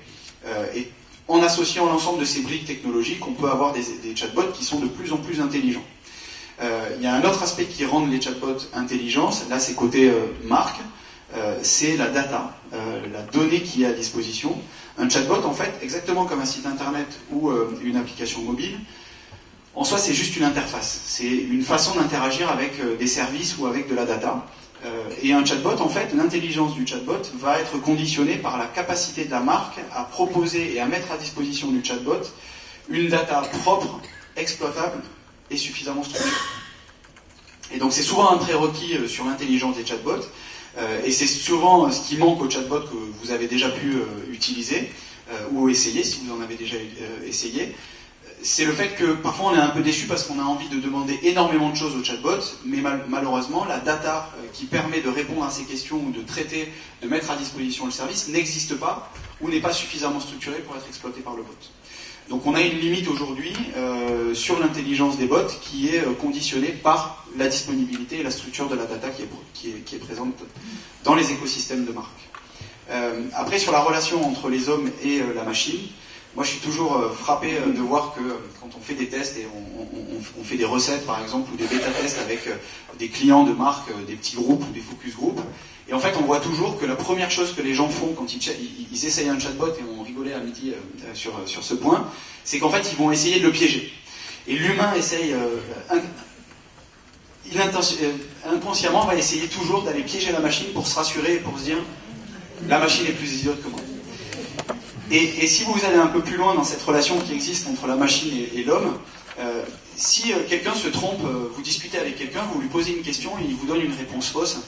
Et en associant l'ensemble de ces briques technologiques, on peut avoir des chatbots qui sont de plus en plus intelligents. Il y a un autre aspect qui rend les chatbots intelligents, là c'est côté marque, c'est la data, la donnée qui est à disposition. Un chatbot, en fait, exactement comme un site internet ou une application mobile, en soi, c'est juste une interface. C'est une façon d'interagir avec des services ou avec de la data. Et un chatbot, en fait, l'intelligence du chatbot va être conditionnée par la capacité de la marque à proposer et à mettre à disposition du chatbot une data propre, exploitable et suffisamment structurée. Et donc c'est souvent un prérequis sur l'intelligence des chatbots, et c'est souvent ce qui manque au chatbot que vous avez déjà pu utiliser ou essayer, si vous en avez déjà essayé. C'est le fait que parfois on est un peu déçu parce qu'on a envie de demander énormément de choses au chatbot, mais malheureusement la data qui permet de répondre à ces questions ou de traiter, de mettre à disposition le service n'existe pas ou n'est pas suffisamment structurée pour être exploitée par le bot. Donc on a une limite aujourd'hui sur l'intelligence des bots qui est conditionnée par la disponibilité et la structure de la data qui est présente dans les écosystèmes de marque. Après, sur la relation entre les hommes et la machine, moi, je suis toujours frappé de voir que quand on fait des tests et on fait des recettes, par exemple, ou des bêta-tests avec des clients de marque, des petits groupes ou des focus group, et en fait, on voit toujours que la première chose que les gens font quand ils essayent un chatbot, et on rigolait à midi sur ce point, c'est qu'en fait, ils vont essayer de le piéger. Et l'humain essaye... inconsciemment va essayer toujours d'aller piéger la machine pour se rassurer et pour se dire la machine est plus idiote que moi. Et si vous allez un peu plus loin dans cette relation qui existe entre la machine et l'homme, si quelqu'un se trompe, vous discutez avec quelqu'un, vous lui posez une question et il vous donne une réponse fausse,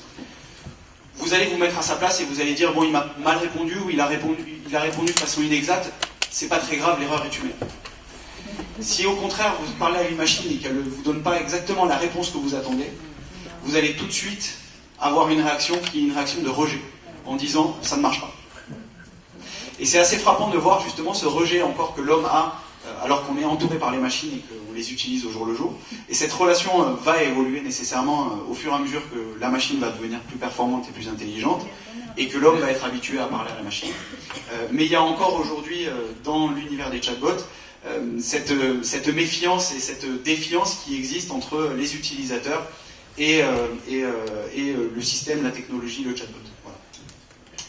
vous allez vous mettre à sa place et vous allez dire bon, il m'a mal répondu ou il a répondu de façon inexacte, c'est pas très grave, l'erreur est humaine. Si au contraire vous parlez à une machine et qu'elle ne vous donne pas exactement la réponse que vous attendez, vous allez tout de suite avoir une réaction qui est une réaction de rejet, en disant ça ne marche pas. Et c'est assez frappant de voir justement ce rejet encore que l'homme a, alors qu'on est entouré par les machines et qu'on les utilise au jour le jour. Et cette relation va évoluer nécessairement au fur et à mesure que la machine va devenir plus performante et plus intelligente, et que l'homme va être habitué à parler à la machine. Mais il y a encore aujourd'hui, dans l'univers des chatbots, cette méfiance et cette défiance qui existe entre les utilisateurs et le système, la technologie, le chatbot. Voilà.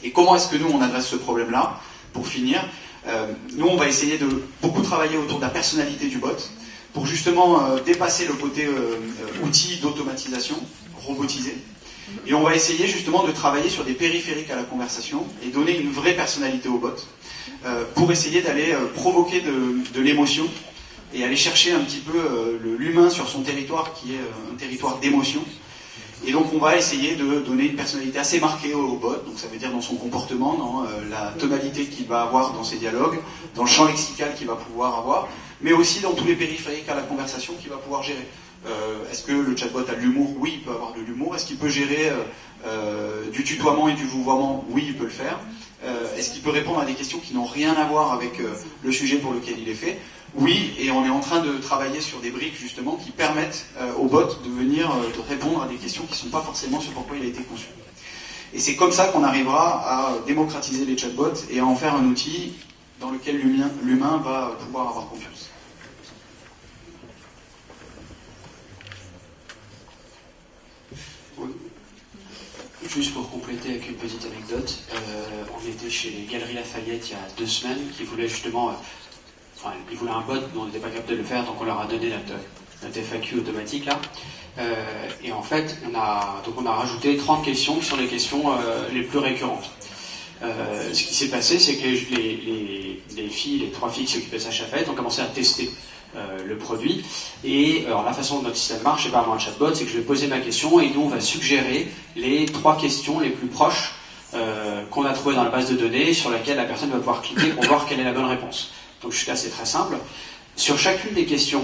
Et comment est-ce que nous, on adresse ce problème-là? Pour finir, nous, on va essayer de beaucoup travailler autour de la personnalité du bot, pour justement dépasser le côté outil d'automatisation, robotisé. Et on va essayer justement de travailler sur des périphériques à la conversation et donner une vraie personnalité au bot, pour essayer d'aller provoquer de l'émotion et aller chercher un petit peu l'humain sur son territoire qui est un territoire d'émotion. Et donc on va essayer de donner une personnalité assez marquée au bot, donc ça veut dire dans son comportement, dans la tonalité qu'il va avoir dans ses dialogues, dans le champ lexical qu'il va pouvoir avoir, mais aussi dans tous les périphériques à la conversation qu'il va pouvoir gérer. Est-ce que le chatbot a de l'humour? Oui, il peut avoir de l'humour. Est-ce qu'il peut gérer du tutoiement et du vouvoiement? Oui, il peut le faire. Est-ce qu'il peut répondre à des questions qui n'ont rien à voir avec le sujet pour lequel il est fait? Oui, et on est en train de travailler sur des briques justement qui permettent au bot de répondre à des questions qui ne sont pas forcément ce pourquoi il a été conçu. Et c'est comme ça qu'on arrivera à démocratiser les chatbots et à en faire un outil dans lequel l'humain va pouvoir avoir confiance. Juste pour compléter avec une petite anecdote, on était chez les Galeries Lafayette il y a 2 semaines qui voulaient justement... ils voulaient un bot, mais on n'était pas capable de le faire, donc on leur a donné notre FAQ automatique là. Et en fait, on a rajouté 30 questions qui sont les questions les plus récurrentes. Ce qui s'est passé, c'est que les 3 filles qui s'occupaient de Sacha Fayette ont commencé à tester le produit. Et alors, la façon dont notre système marche, c'est pas vraiment un chatbot, c'est que je vais poser ma question et nous on va suggérer les 3 questions les plus proches qu'on a trouvées dans la base de données sur laquelle la personne va pouvoir cliquer pour voir quelle est la bonne réponse. Donc jusqu'à c'est très simple. Sur chacune des questions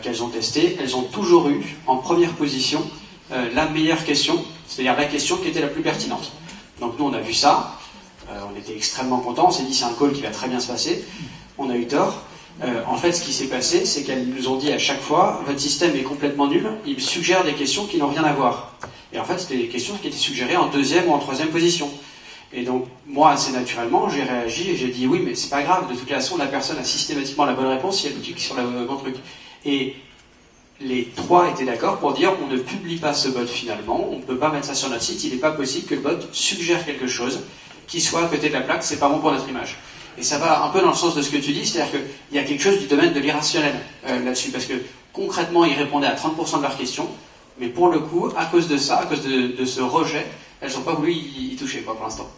qu'elles ont testées, elles ont toujours eu en première position la meilleure question, c'est-à-dire la question qui était la plus pertinente. Donc nous on a vu ça, on était extrêmement contents, on s'est dit c'est un call qui va très bien se passer, on a eu tort. En fait, ce qui s'est passé, c'est qu'elles nous ont dit à chaque fois, votre système est complètement nul, il suggère des questions qui n'ont rien à voir. Et en fait, c'était des questions qui étaient suggérées en 2e ou en 3e position. Et donc, moi, assez naturellement, j'ai réagi et j'ai dit, oui, mais c'est pas grave, de toute façon, la personne a systématiquement la bonne réponse si elle clique sur le bon truc. Et les 3 étaient d'accord pour dire, on ne publie pas ce bot finalement, on ne peut pas mettre ça sur notre site, il n'est pas possible que le bot suggère quelque chose qui soit à côté de la plaque, c'est pas bon pour notre image. Et ça va un peu dans le sens de ce que tu dis, c'est-à-dire qu'il y a quelque chose du domaine de l'irrationnel là-dessus, parce que concrètement, ils répondaient à 30% de leurs questions, mais pour le coup, à cause de ça, à cause de ce rejet, elles n'ont pas voulu y toucher pour l'instant.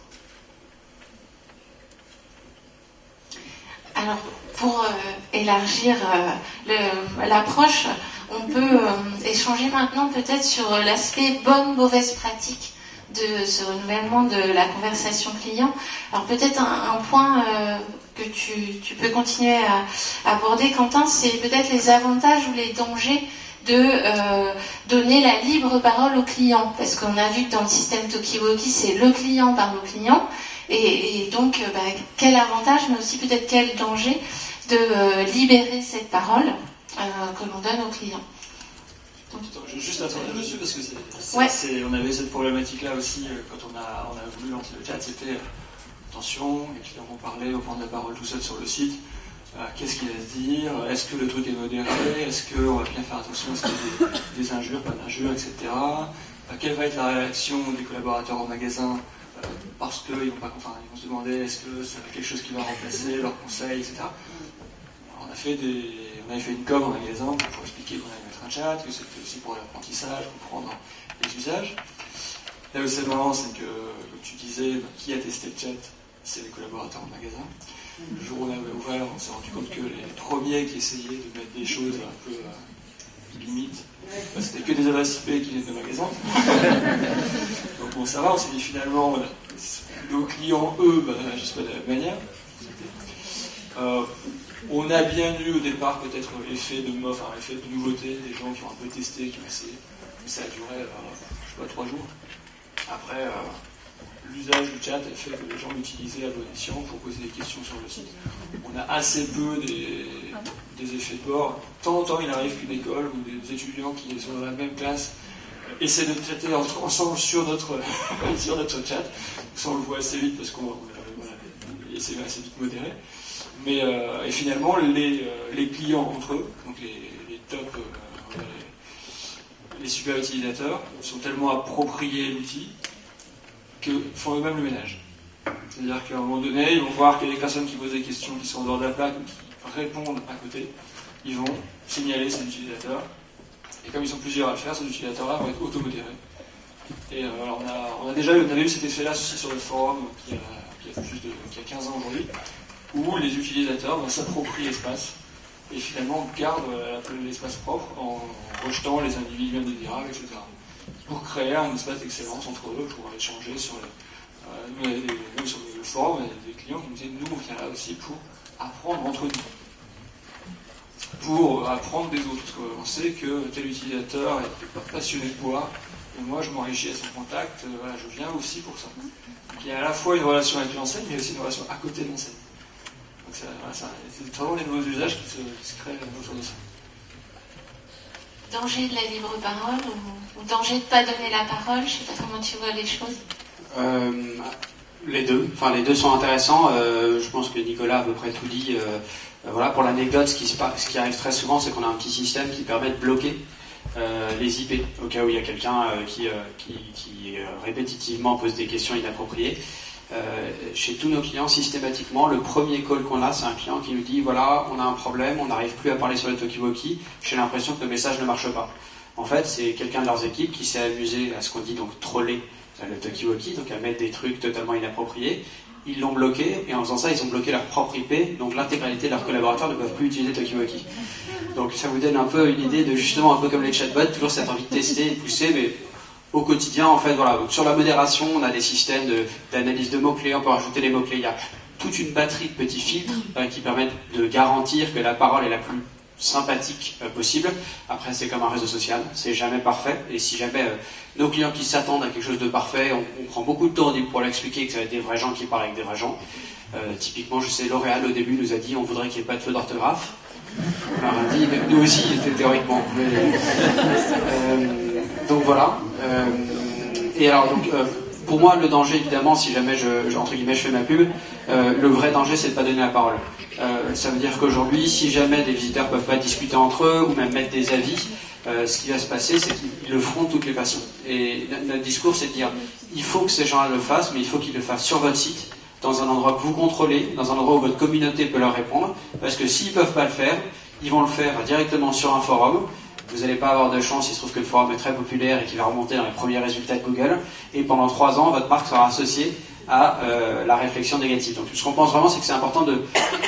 Alors, pour élargir l'approche, on peut échanger maintenant peut-être sur l'aspect bonne-mauvaise pratique de ce renouvellement de la conversation client. Alors peut-être un point que tu peux continuer à aborder, Quentin, c'est peut-être les avantages ou les dangers de donner la libre parole au client. Parce qu'on a vu que dans le système Talkie-Walkie, c'est le client parle au client. Et donc, quel avantage, mais aussi peut-être quel danger de libérer cette parole que l'on donne au client. Je vais juste intervenir dessus parce que Ouais. on avait cette problématique-là aussi quand on a voulu lancer le chat, c'était attention, les clients vont parler, vont prendre la parole tout seul sur le site, qu'est-ce qu'il va se dire, est-ce que le truc est modéré, est-ce qu'on va bien faire attention, est-ce qu'il y a des injures, pas d'injures, etc. Quelle va être la réaction des collaborateurs au magasin parce qu'ils vont se demander est-ce que c'est quelque chose qui va remplacer leurs conseils, etc. Alors, on avait fait une com en magasin pour expliquer qu'on allait mettre un chat, que c'est aussi pour l'apprentissage, comprendre les usages. Là où c'est marrant, c'est que, comme tu disais, qui a testé le chat? C'est les collaborateurs en magasin. Le jour où on avait ouvert, on s'est rendu compte que les premiers qui essayaient de mettre des choses un peu limites, c'était que des adresses IP qui viennent de magasins. Donc bon, ça va, on s'est dit finalement, nos clients, eux, n'agissent pas de la même manière. On a bien eu au départ peut-être l'effet de nouveauté, des gens qui ont un peu testé, qui ont essayé. Mais ça a duré, je sais pas, 3 jours. Après, l'usage du chat a fait que les gens l'utilisaient à bon escient pour poser des questions sur le site. On a assez peu des effets de bord. De temps en temps, il arrive qu'une école ou des étudiants qui sont dans la même classe essaient de traiter ensemble sur notre chat. Ça, on le voit assez vite parce qu'on essaie assez vite modéré. Mais et finalement, les clients entre eux, donc les top, les super utilisateurs, sont tellement appropriés l'outil que font eux-mêmes le ménage. C'est-à-dire qu'à un moment donné, ils vont voir qu'il y a des personnes qui posent des questions qui sont en dehors de la plaque ou qui répondent à côté. Ils vont signaler ces utilisateurs. Et comme ils sont plusieurs à le faire, ces utilisateurs-là vont être automodérés. Et alors on avait eu cet effet-là aussi sur le forum qui a 15 ans aujourd'hui, où les utilisateurs vont s'approprier l'espace et finalement gardent l'espace propre en rejetant les individus indésirables, etc. Pour créer un espace d'excellence entre eux, pour échanger sur sur le forum, il y a des clients qui nous disaient nous on vient là aussi pour apprendre entre nous, pour apprendre des autres, parce qu'on sait que tel utilisateur est passionné de bois, et moi je m'enrichis à son contact, voilà, je viens aussi pour ça. Donc il y a à la fois une relation avec l'enseigne, mais aussi une relation à côté de l'enseigne. Donc c'est vraiment les nouveaux usages qui se créent autour de ça. Danger de la libre parole ou danger de ne pas donner la parole, je ne sais pas comment tu vois les choses. Les deux sont intéressants. Je pense que Nicolas a à peu près tout dit. Voilà, pour l'anecdote, ce qui arrive très souvent, c'est qu'on a un petit système qui permet de bloquer les IP, au cas où il y a quelqu'un qui répétitivement pose des questions inappropriées. Chez tous nos clients, systématiquement, le premier call qu'on a, c'est un client qui nous dit voilà, on a un problème, on n'arrive plus à parler sur le Talkie-Walkie, j'ai l'impression que le message ne marche pas. En fait, c'est quelqu'un de leurs équipes qui s'est amusé à ce qu'on dit donc troller le Talkie-Walkie, donc à mettre des trucs totalement inappropriés. Ils l'ont bloqué, et en faisant ça, ils ont bloqué leur propre IP, donc l'intégralité de leurs collaborateurs ne peuvent plus utiliser Talkie-Walkie. Donc ça vous donne un peu une idée de justement, un peu comme les chatbots, toujours cette envie de tester et de pousser, mais au quotidien, en fait, voilà. Donc, sur la modération, on a des systèmes d'analyse de mots-clés, on peut rajouter les mots-clés. Il y a toute une batterie de petits filtres qui permettent de garantir que la parole est la plus sympathique possible. Après, c'est comme un réseau social, c'est jamais parfait. Et si jamais nos clients qui s'attendent à quelque chose de parfait, on prend beaucoup de temps pour leur expliquer que ça va être des vrais gens qui parlent avec des vrais gens. Typiquement, je sais, L'Oréal, au début, nous a dit on voudrait qu'il n'y ait pas de faute d'orthographe. On leur a dit, nous aussi, théoriquement. Donc voilà. Et alors, donc, pour moi, le danger, évidemment, si jamais entre guillemets, je fais ma pub, le vrai danger, c'est de ne pas donner la parole. Ça veut dire qu'aujourd'hui, si jamais des visiteurs ne peuvent pas discuter entre eux ou même mettre des avis, ce qui va se passer, c'est qu'ils le feront de toutes les façons. Et notre discours, c'est de dire, il faut que ces gens-là le fassent, mais il faut qu'ils le fassent sur votre site, dans un endroit que vous contrôlez, dans un endroit où votre communauté peut leur répondre, parce que s'ils ne peuvent pas le faire, ils vont le faire directement sur un forum. Vous n'allez pas avoir de chance, il se trouve que le forum est très populaire et qu'il va remonter dans les premiers résultats de Google. Et pendant 3 ans, votre marque sera associée à la réflexion négative. Donc ce qu'on pense vraiment, c'est que c'est important de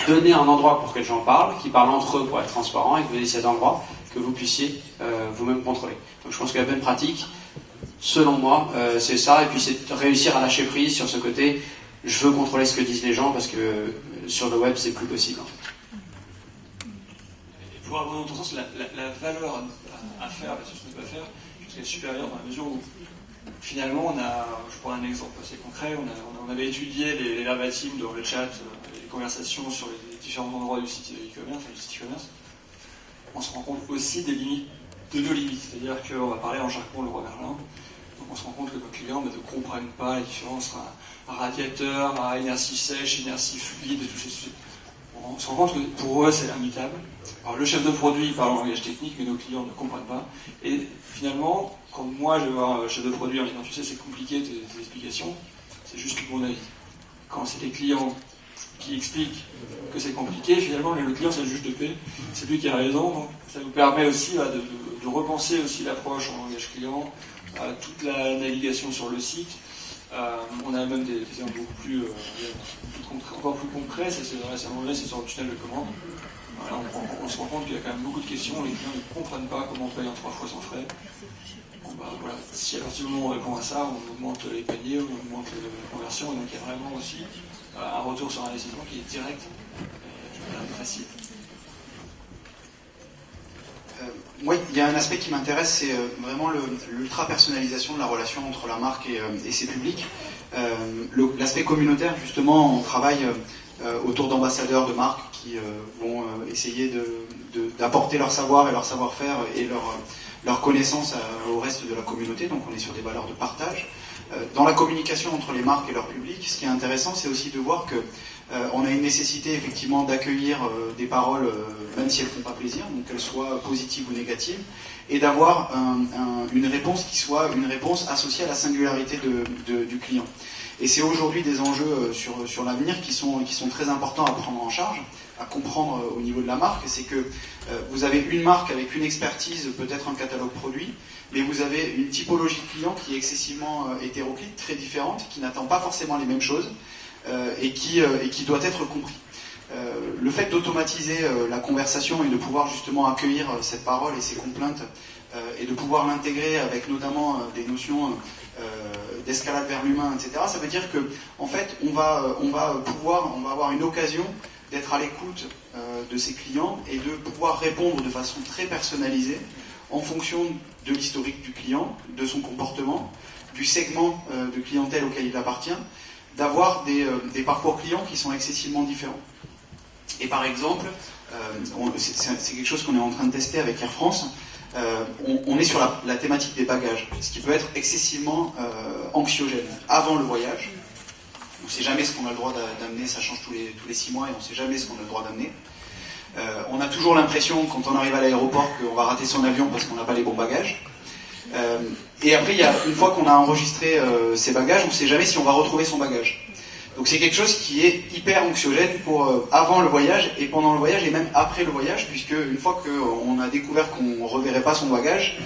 donner un endroit pour que les gens parlent, qu'ils parlent entre eux pour être transparents et que vous ayez cet endroit que vous puissiez vous-même contrôler. Donc je pense que la bonne pratique, selon moi, c'est ça. Et puis c'est de réussir à lâcher prise sur ce côté, je veux contrôler ce que disent les gens parce que sur le web, c'est plus possible en fait. Pour avoir dans ton sens, la valeur à faire versus ne pas faire, je pense qu'elle est supérieure dans la mesure où, finalement, je prends un exemple assez concret, on avait étudié les verbatims dans le chat, les conversations sur les différents endroits du site e-commerce, on se rend compte aussi des limites, de nos limites, c'est-à-dire qu'on va parler en jargon le roi Merlin, donc on se rend compte que nos clients ne comprennent pas la différence entre un radiateur à inertie sèche, inertie fluide, et tout ça. On se rend compte que pour eux c'est immutable. Alors le chef de produit parle en langage technique, mais nos clients ne comprennent pas. Et finalement, quand moi je vais voir un chef de produit en disant tu sais c'est compliqué tes explications, c'est juste mon avis. Quand c'est des clients qui explique que c'est compliqué. Finalement, le client, c'est le juge de paix, c'est lui qui a raison. Donc, ça nous permet aussi de repenser aussi l'approche en langage client, toute la navigation sur le site. On a même des exemples encore plus concrets, c'est sur le tunnel de commande. Voilà, on se rend compte qu'il y a quand même beaucoup de questions, les clients ne comprennent pas comment on paye en 3 fois sans frais. Bon, voilà. Si à partir du moment où on répond à ça, on augmente les paniers, on augmente la conversion, et donc il y a vraiment aussi un retour sur investissement qui est direct et facile. Oui, il y a un aspect qui m'intéresse, c'est vraiment l'ultra-personnalisation de la relation entre la marque et ses publics. L'aspect communautaire, justement, on travaille autour d'ambassadeurs de marques qui vont essayer d'apporter leur savoir et leur savoir-faire et leur connaissance au reste de la communauté, donc on est sur des valeurs de partage. Dans la communication entre les marques et leur public, ce qui est intéressant, c'est aussi de voir que on a une nécessité effectivement d'accueillir des paroles, même si elles ne font pas plaisir, donc qu'elles soient positives ou négatives, et d'avoir une réponse qui soit une réponse associée à la singularité du client. Et c'est aujourd'hui des enjeux sur l'avenir qui sont très importants à prendre en charge, à comprendre au niveau de la marque. C'est que vous avez une marque avec une expertise, peut-être un catalogue produit, mais vous avez une typologie de client qui est excessivement hétéroclite, très différente, qui n'attend pas forcément les mêmes choses et qui doit être compris. Le fait d'automatiser la conversation et de pouvoir justement accueillir cette parole et ces complaintes et de pouvoir l'intégrer avec notamment des notions d'escalade vers l'humain, etc. Ça veut dire que en fait, on va avoir une occasion d'être à l'écoute de ses clients et de pouvoir répondre de façon très personnalisée en fonction de l'historique du client, de son comportement, du segment de clientèle auquel il appartient, d'avoir des parcours clients qui sont excessivement différents. Et par exemple, c'est quelque chose qu'on est en train de tester avec Air France, on est sur la thématique des bagages, ce qui peut être excessivement anxiogène. Avant le voyage, on ne sait jamais ce qu'on a le droit d'amener, ça change tous les 6 mois et on ne sait jamais ce qu'on a le droit d'amener. On a toujours l'impression, quand on arrive à l'aéroport, qu'on va rater son avion parce qu'on n'a pas les bons bagages. Et après, une fois qu'on a enregistré ses bagages, on ne sait jamais si on va retrouver son bagage. Donc c'est quelque chose qui est hyper anxiogène pour avant le voyage et pendant le voyage et même après le voyage, puisque une fois qu'on a découvert qu'on ne reverrait pas son bagage,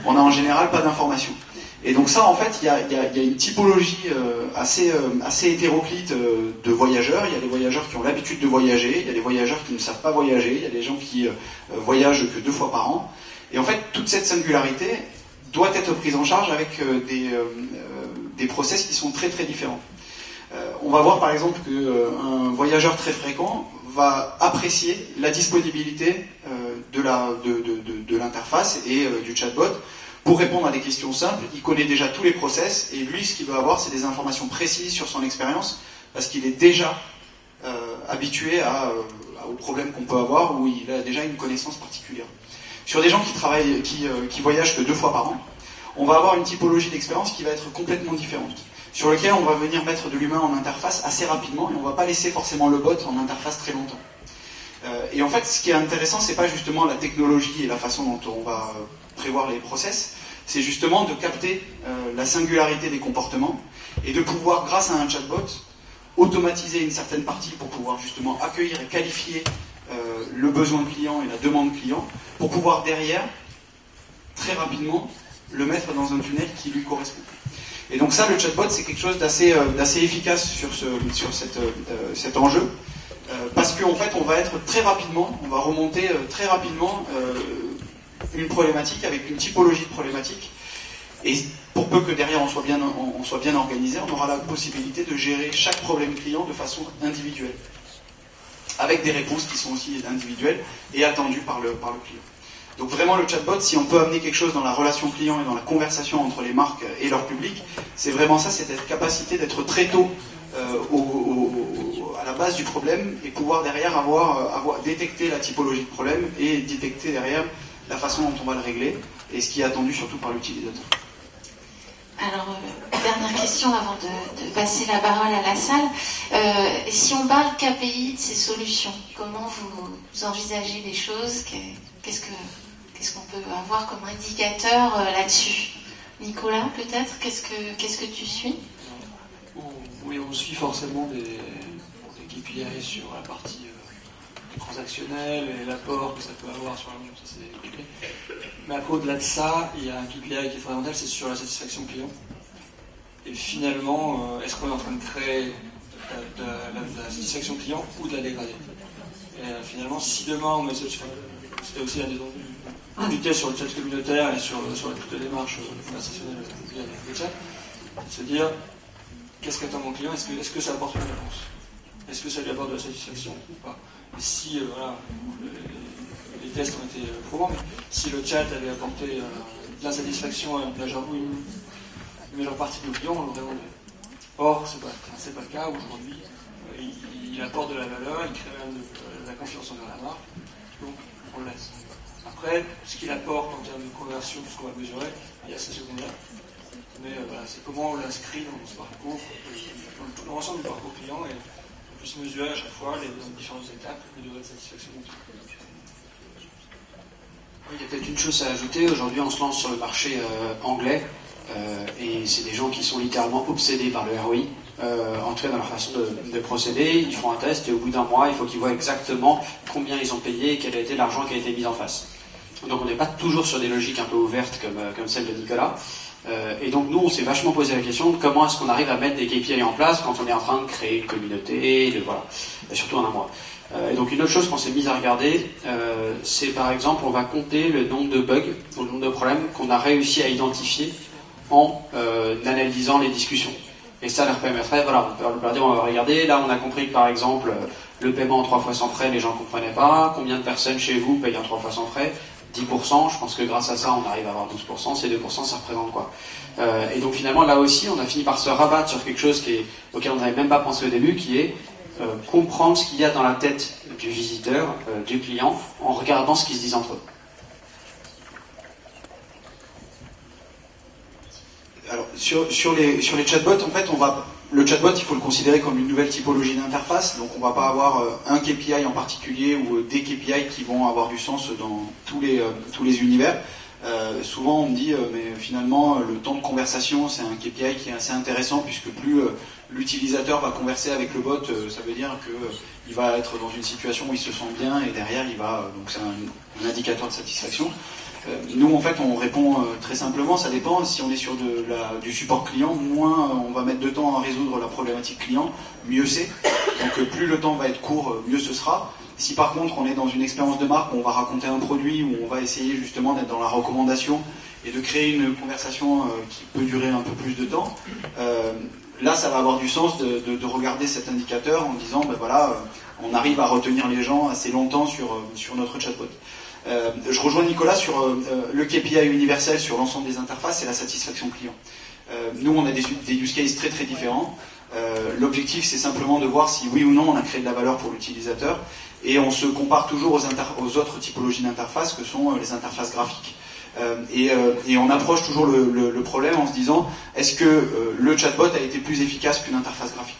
on n'a en général pas d'informations. Et donc ça, en fait, il y a une typologie assez hétéroclite de voyageurs. Il y a des voyageurs qui ont l'habitude de voyager, il y a des voyageurs qui ne savent pas voyager, il y a des gens qui voyagent que 2 fois par an. Et en fait, toute cette singularité doit être prise en charge avec des process qui sont très très différents. On va voir par exemple qu'un voyageur très fréquent va apprécier la disponibilité de l'interface et du chatbot pour répondre à des questions simples. Il connaît déjà tous les process et lui, ce qu'il veut avoir, c'est des informations précises sur son expérience parce qu'il est déjà habitué aux problèmes qu'on peut avoir ou il a déjà une connaissance particulière. Sur des gens qui voyagent que 2 fois par an, on va avoir une typologie d'expérience qui va être complètement différente, sur lequel on va venir mettre de l'humain en interface assez rapidement et on ne va pas laisser forcément le bot en interface très longtemps. Et en fait, ce qui est intéressant, c'est pas justement la technologie et la façon dont on va prévoir les process, c'est justement de capter la singularité des comportements et de pouvoir, grâce à un chatbot, automatiser une certaine partie pour pouvoir justement accueillir et qualifier le besoin client et la demande client pour pouvoir derrière, très rapidement, le mettre dans un tunnel qui lui correspond. Et donc ça, le chatbot, c'est quelque chose d'assez efficace sur cet enjeu, parce qu'en fait, on va remonter très rapidement une problématique avec une typologie de problématique, et pour peu que derrière on soit bien organisé, on aura la possibilité de gérer chaque problème client de façon individuelle, avec des réponses qui sont aussi individuelles et attendues par le client. Donc vraiment le chatbot, si on peut amener quelque chose dans la relation client et dans la conversation entre les marques et leur public, c'est vraiment ça, c'est cette capacité d'être très tôt à la base du problème et pouvoir derrière avoir détecté la typologie de problème et détecter derrière la façon dont on va le régler et ce qui est attendu surtout par l'utilisateur. Alors, dernière question avant de passer la parole à la salle. Si on parle KPI de ces solutions, comment vous envisagez les choses? Qu'est-ce qu'on peut avoir comme indicateur là-dessus? Nicolas, peut-être, qu'est-ce que tu suis? Oui, on suit forcément des KPI sur la partie transactionnelle et l'apport que ça peut avoir sur la ça c'est occupé. Mais après, au-delà de ça, il y a un KPI qui est fondamental, c'est sur la satisfaction client. Et finalement, est-ce qu'on est en train de créer de la satisfaction client ou de la dégrader? Et finalement, si demain on met c'était aussi un des enjeux du test sur le chat communautaire et sur toute la démarche conversationnelle via le chat, se dire qu'est-ce qu'attend mon client, est-ce que ça apporte une réponse, est-ce que ça lui apporte de la satisfaction ou pas. Et si voilà, les tests ont été probants, mais si le chat avait apporté de la satisfaction à une majeure partie de nos clients, on l'aurait vendu. Or, c'est pas le cas aujourd'hui. Il apporte de la valeur, il crée même de la confiance envers la marque, donc on le laisse. Après, ce qu'il apporte en termes de conversion, tout ce qu'on va mesurer, il y a ce secondaire. Mais voilà, c'est comment on l'inscrit dans ce parcours, dans l'ensemble du parcours client, et on puisse mesurer à chaque fois les différentes étapes, le degré de satisfaction. Il y a peut-être une chose à ajouter. Aujourd'hui, on se lance sur le marché anglais, et c'est des gens qui sont littéralement obsédés par le ROI. En tout cas dans leur façon de procéder, ils font un test et au bout d'un mois, il faut qu'ils voient exactement combien ils ont payé et quel a été l'argent qui a été mis en face. Donc on n'est pas toujours sur des logiques un peu ouvertes comme celle de Nicolas. Et donc nous, on s'est vachement posé la question de comment est-ce qu'on arrive à mettre des KPI en place quand on est en train de créer une communauté, voilà, et surtout en un mois. Et donc une autre chose qu'on s'est mis à regarder, c'est par exemple, on va compter le nombre de bugs, le nombre de problèmes qu'on a réussi à identifier en analysant les discussions. Et ça leur permettrait, voilà, on peut leur dire, on va regarder, là on a compris que par exemple, le paiement en 3 fois sans frais, les gens ne comprenaient pas, combien de personnes chez vous payent en 3 fois sans frais, 10%, je pense que grâce à ça on arrive à avoir 12%, ces 2% ça représente quoi? Et donc finalement là aussi on a fini par se rabattre sur quelque chose auquel on n'avait même pas pensé au début, qui est comprendre ce qu'il y a dans la tête du visiteur, du client, en regardant ce qu'ils se disent entre eux. Alors, sur les chatbots, en fait, le chatbot, il faut le considérer comme une nouvelle typologie d'interface. Donc, on va pas avoir un KPI en particulier ou des KPI qui vont avoir du sens dans tous les univers. Souvent, on me dit, mais finalement, le temps de conversation, c'est un KPI qui est assez intéressant puisque plus l'utilisateur va converser avec le bot, ça veut dire qu'il va être dans une situation où il se sent bien et derrière, donc c'est un indicateur de satisfaction. Nous, en fait, on répond très simplement, ça dépend. Si on est sur du support client, moins on va mettre de temps à résoudre la problématique client, mieux c'est. Donc plus le temps va être court, mieux ce sera. Si par contre on est dans une expérience de marque où on va raconter un produit, où on va essayer justement d'être dans la recommandation et de créer une conversation qui peut durer un peu plus de temps, là ça va avoir du sens de regarder cet indicateur en disant, ben voilà, on arrive à retenir les gens assez longtemps sur notre chatbot. Je rejoins Nicolas sur le KPI universel sur l'ensemble des interfaces, c'est la satisfaction client. Nous, on a des use cases très très différents. L'objectif, c'est simplement de voir si oui ou non on a créé de la valeur pour l'utilisateur, et on se compare toujours aux autres typologies d'interfaces que sont les interfaces graphiques. Et on approche toujours le problème en se disant, est-ce que le chatbot a été plus efficace qu'une interface graphique?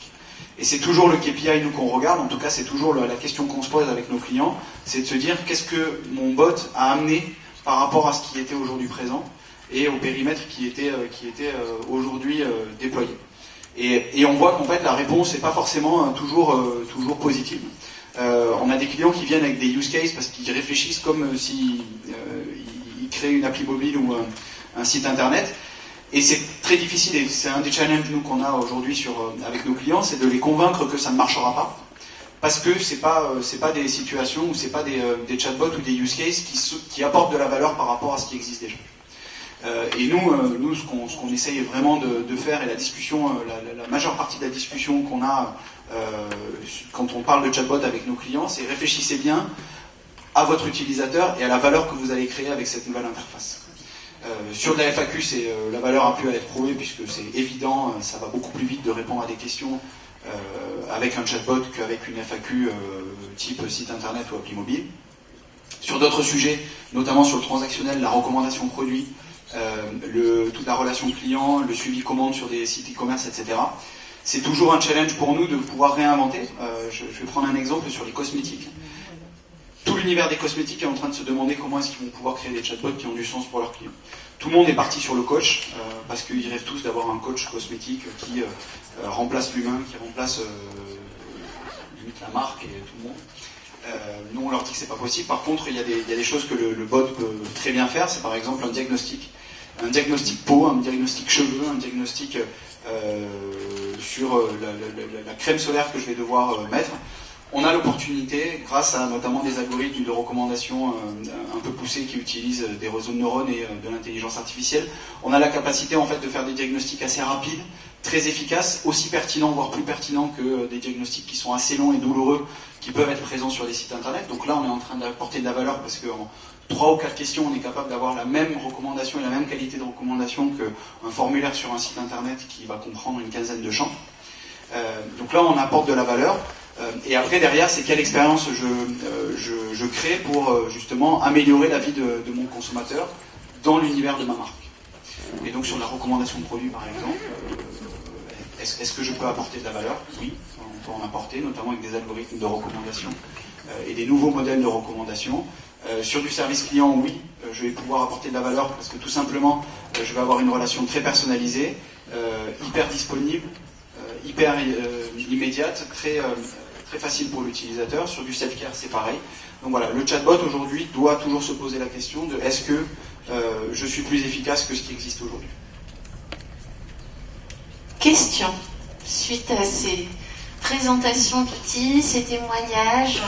Et c'est toujours le KPI nous qu'on regarde, en tout cas c'est toujours la question qu'on se pose avec nos clients, c'est de se dire qu'est-ce que mon bot a amené par rapport à ce qui était aujourd'hui présent et au périmètre qui était aujourd'hui déployé. Et on voit qu'en fait la réponse n'est pas forcément toujours positive. On a des clients qui viennent avec des use cases parce qu'ils réfléchissent comme s'ils créaient une appli mobile ou un site internet. Et c'est très difficile, et c'est un des challenges nous qu'on a aujourd'hui avec nos clients, c'est de les convaincre que ça ne marchera pas, parce que c'est pas des situations ou c'est pas des chatbots ou des use cases qui apportent de la valeur par rapport à ce qui existe déjà. Et nous, ce qu'on essaye vraiment de faire, et la discussion, la majeure partie de la discussion qu'on a quand on parle de chatbot avec nos clients, c'est réfléchissez bien à votre utilisateur et à la valeur que vous allez créer avec cette nouvelle interface. Sur de la FAQ, la valeur a pu être prouvée puisque c'est évident, ça va beaucoup plus vite de répondre à des questions avec un chatbot qu'avec une FAQ type site internet ou appli mobile. Sur d'autres sujets, notamment sur le transactionnel, la recommandation produit, toute la relation client, le suivi commande sur des sites e-commerce, etc. C'est toujours un challenge pour nous de pouvoir réinventer. Je vais prendre un exemple sur les cosmétiques. Tout l'univers des cosmétiques est en train de se demander comment est-ce qu'ils vont pouvoir créer des chatbots qui ont du sens pour leurs clients. Tout le monde est parti sur le coach, parce qu'ils rêvent tous d'avoir un coach cosmétique qui remplace l'humain, qui remplace limite la marque et tout le monde. Nous, on leur dit que c'est pas possible. Par contre, il y a des choses que le bot peut très bien faire. C'est par exemple un diagnostic peau, un diagnostic cheveux, un diagnostic sur la crème solaire que je vais devoir mettre. On a l'opportunité, grâce à notamment des algorithmes de recommandation un peu poussés qui utilisent des réseaux de neurones et de l'intelligence artificielle, on a la capacité en fait de faire des diagnostics assez rapides, très efficaces, aussi pertinents, voire plus pertinents que des diagnostics qui sont assez longs et douloureux, qui peuvent être présents sur des sites internet. Donc là, on est en train d'apporter de la valeur parce qu'en 3 ou 4 questions, on est capable d'avoir la même recommandation et la même qualité de recommandation qu'un formulaire sur un site internet qui va comprendre une quinzaine de champs. Donc là, on apporte de la valeur. Et après, derrière, c'est quelle expérience je crée pour justement améliorer la vie de mon consommateur dans l'univers de ma marque. Et donc sur la recommandation de produits, par exemple, est-ce que je peux apporter de la valeur? Oui, on peut en apporter, notamment avec des algorithmes de recommandation et des nouveaux modèles de recommandation. Sur du service client, oui, je vais pouvoir apporter de la valeur parce que tout simplement, je vais avoir une relation très personnalisée, hyper disponible, hyper immédiate, très facile pour l'utilisateur. Sur du self-care, c'est pareil. Donc voilà, le chatbot aujourd'hui doit toujours se poser la question de est-ce que je suis plus efficace que ce qui existe aujourd'hui. Question. Suite à ces présentations d'outils, ces témoignages,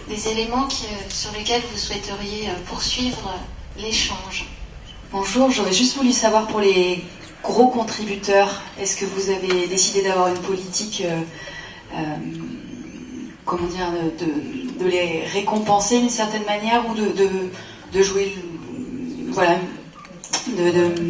des éléments sur lesquels vous souhaiteriez poursuivre l'échange. Bonjour, j'aurais juste voulu savoir pour les gros contributeurs, est-ce que vous avez décidé d'avoir une politique comment dire, de les récompenser d'une certaine manière ou de jouer, voilà,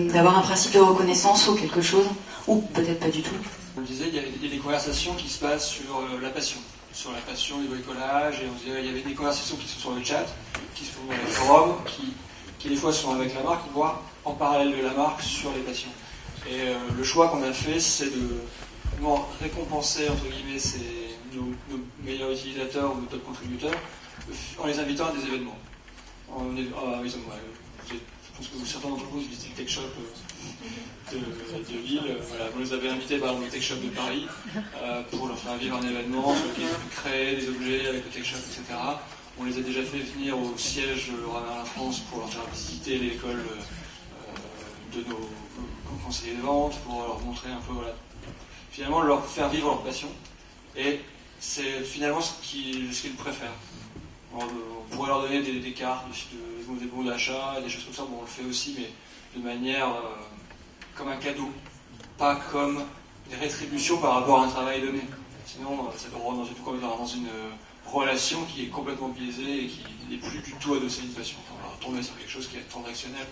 d'avoir un principe de reconnaissance ou quelque chose, ou peut-être pas du tout. On disait, il y a des conversations qui se passent sur la passion du bricolage, et on disait, il y avait des conversations qui sont sur le chat, qui se font dans les forums, qui des fois sont avec la marque, voire en parallèle de la marque sur les passions. Et le choix qu'on a fait, c'est de récompenser, entre guillemets, nos meilleurs utilisateurs ou nos top contributeurs en les invitant à des événements. Je pense que certains d'entre vous visitez le Tech Shop de Lille. Voilà, vous les avez invités par le Tech Shop de Paris pour leur faire vivre un événement sur lequel ils peuvent créer des objets avec le Tech Shop, etc. On les a déjà fait venir au siège Rana France pour leur faire visiter l'école de nos conseillers de vente, pour leur montrer un peu, voilà, finalement leur faire vivre leur passion. Et c'est finalement ce qu'ils préfèrent. On pourrait leur donner des cartes, des bons d'achat, des choses comme ça, bon, on le fait aussi, mais de manière comme un cadeau, pas comme des rétributions par rapport à un travail donné. Sinon, ça peut rendre dans une relation qui est complètement biaisée et qui n'est plus du tout adossée à une passion. On va retomber sur quelque chose qui est transactionnel,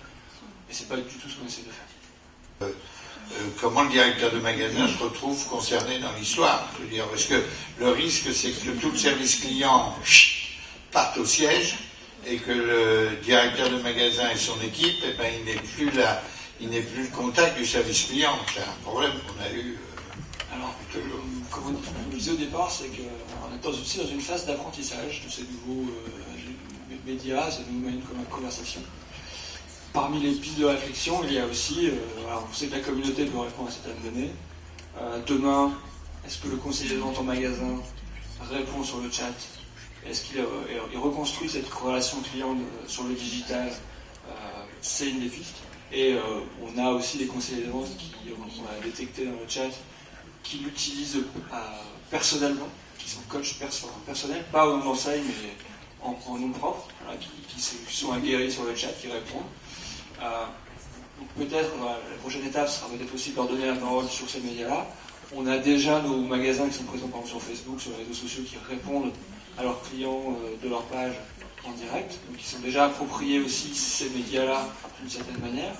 et c'est pas du tout ce qu'on essaie de faire. Comment le directeur de magasin se retrouve concerné dans l'histoire, je veux dire, parce que le risque, c'est que tout le service client parte au siège et que le directeur de magasin et son équipe, eh ben, il n'est plus le contact du service client. C'est un problème qu'on a eu. Alors, comme on disait au départ, c'est qu'on est aussi dans une phase d'apprentissage de ces nouveaux médias, ces nouveaux moyens de conversation. Parmi les pistes de réflexion, il y a aussi, alors on sait que la communauté peut répondre à certaines données. Demain, est-ce que le conseiller de vente en magasin répond sur le chat? Est-ce qu'il reconstruit cette relation client sur le digital? C'est une des pistes. Et on a aussi des conseillers de vente qu'on a détectés dans le chat qui l'utilisent personnellement, qui sont coachs personnels, pas au nom d'enseigne, mais en nom propre, voilà, qui sont aguerris sur le chat, qui répondent. Donc peut-être la prochaine étape sera peut-être aussi de leur donner la parole sur ces médias-là. On a déjà nos magasins qui sont présents par exemple sur Facebook, sur les réseaux sociaux, qui répondent à leurs clients de leur page en direct, donc ils sont déjà appropriés aussi ces médias-là d'une certaine manière.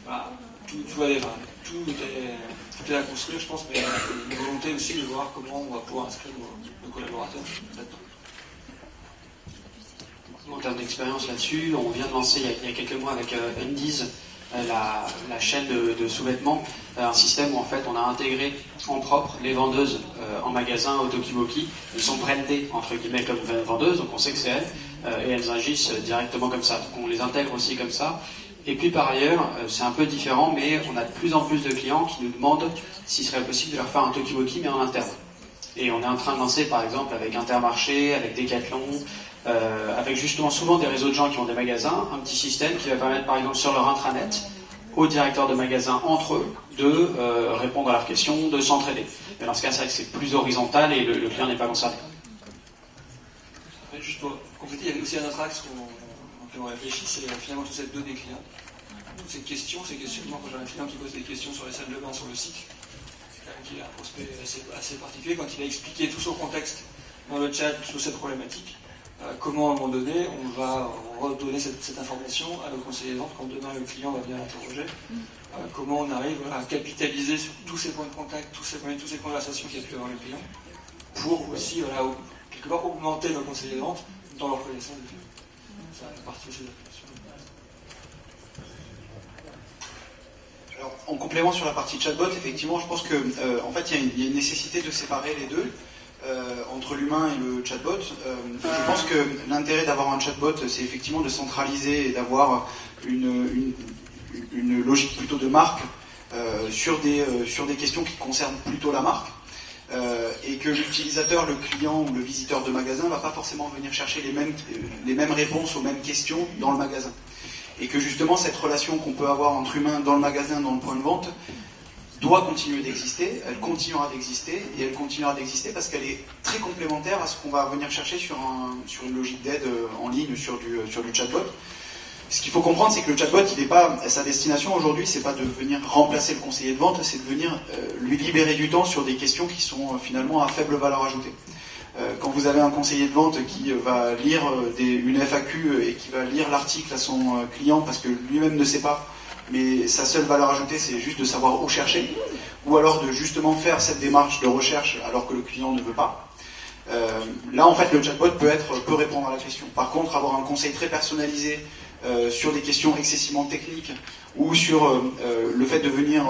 Voilà, tout est à construire, je pense, mais il y a une volonté aussi de voir comment on va pouvoir inscrire nos collaborateurs là-dedans. En termes d'expérience là-dessus, on vient de lancer il y a quelques mois avec Undies la chaîne de sous-vêtements, un système où en fait on a intégré en propre les vendeuses en magasin au Tokiwoki. Elles sont brandées entre guillemets comme vendeuses, donc on sait que c'est elles, et elles agissent directement comme ça. Donc on les intègre aussi comme ça. Et puis par ailleurs, c'est un peu différent, mais on a de plus en plus de clients qui nous demandent s'il serait possible de leur faire un Tokiwoki mais en interne. Et on est en train de lancer, par exemple, avec Intermarché, avec Decathlon, avec justement souvent des réseaux de gens qui ont des magasins, un petit système qui va permettre, par exemple, sur leur intranet, aux directeurs de magasins entre eux, de répondre à leurs questions, de s'entraider. Mais dans ce cas, c'est vrai que c'est plus horizontal et le client n'est pas concerné. Juste pour compléter, il y a aussi un autre axe auquel on réfléchit, c'est finalement toute cette donnée client. Toutes ces questions, quand j'ai un client qui pose des questions sur les salles de bain sur le site, qui est un prospect assez particulier, quand il a expliqué tout son contexte dans le chat sur cette problématique, comment à un moment donné on va redonner cette information à nos conseillers de vente quand demain le client va venir l'interroger, comment on arrive à capitaliser sur tous ces points de contact, toutes ces conversations qu'il y a pu avoir le client, pour aussi quelque part augmenter nos conseillers de vente dans leur connaissance du client. Ça fait partie aussi de la question. Alors, en complément sur la partie chatbot, effectivement, je pense que en fait, il y a une nécessité de séparer les deux entre l'humain et le chatbot. Je pense que l'intérêt d'avoir un chatbot, c'est effectivement de centraliser et d'avoir une logique plutôt de marque sur des questions qui concernent plutôt la marque. Et que l'utilisateur, le client ou le visiteur de magasin ne va pas forcément venir chercher les mêmes réponses aux mêmes questions dans le magasin. Et que justement cette relation qu'on peut avoir entre humains dans le magasin, dans le point de vente, doit continuer d'exister, elle continuera d'exister, et elle continuera d'exister parce qu'elle est très complémentaire à ce qu'on va venir chercher sur une logique d'aide en ligne, sur du chatbot. Ce qu'il faut comprendre, c'est que le chatbot, sa destination aujourd'hui, c'est pas de venir remplacer le conseiller de vente, c'est de venir lui libérer du temps sur des questions qui sont finalement à faible valeur ajoutée. Quand vous avez un conseiller de vente qui va lire une FAQ et qui va lire l'article à son client parce que lui-même ne sait pas, mais sa seule valeur ajoutée, c'est juste de savoir où chercher, ou alors de justement faire cette démarche de recherche alors que le client ne veut pas. Là, en fait, le chatbot peut répondre à la question. Par contre, avoir un conseil très personnalisé sur des questions excessivement techniques ou sur le fait de venir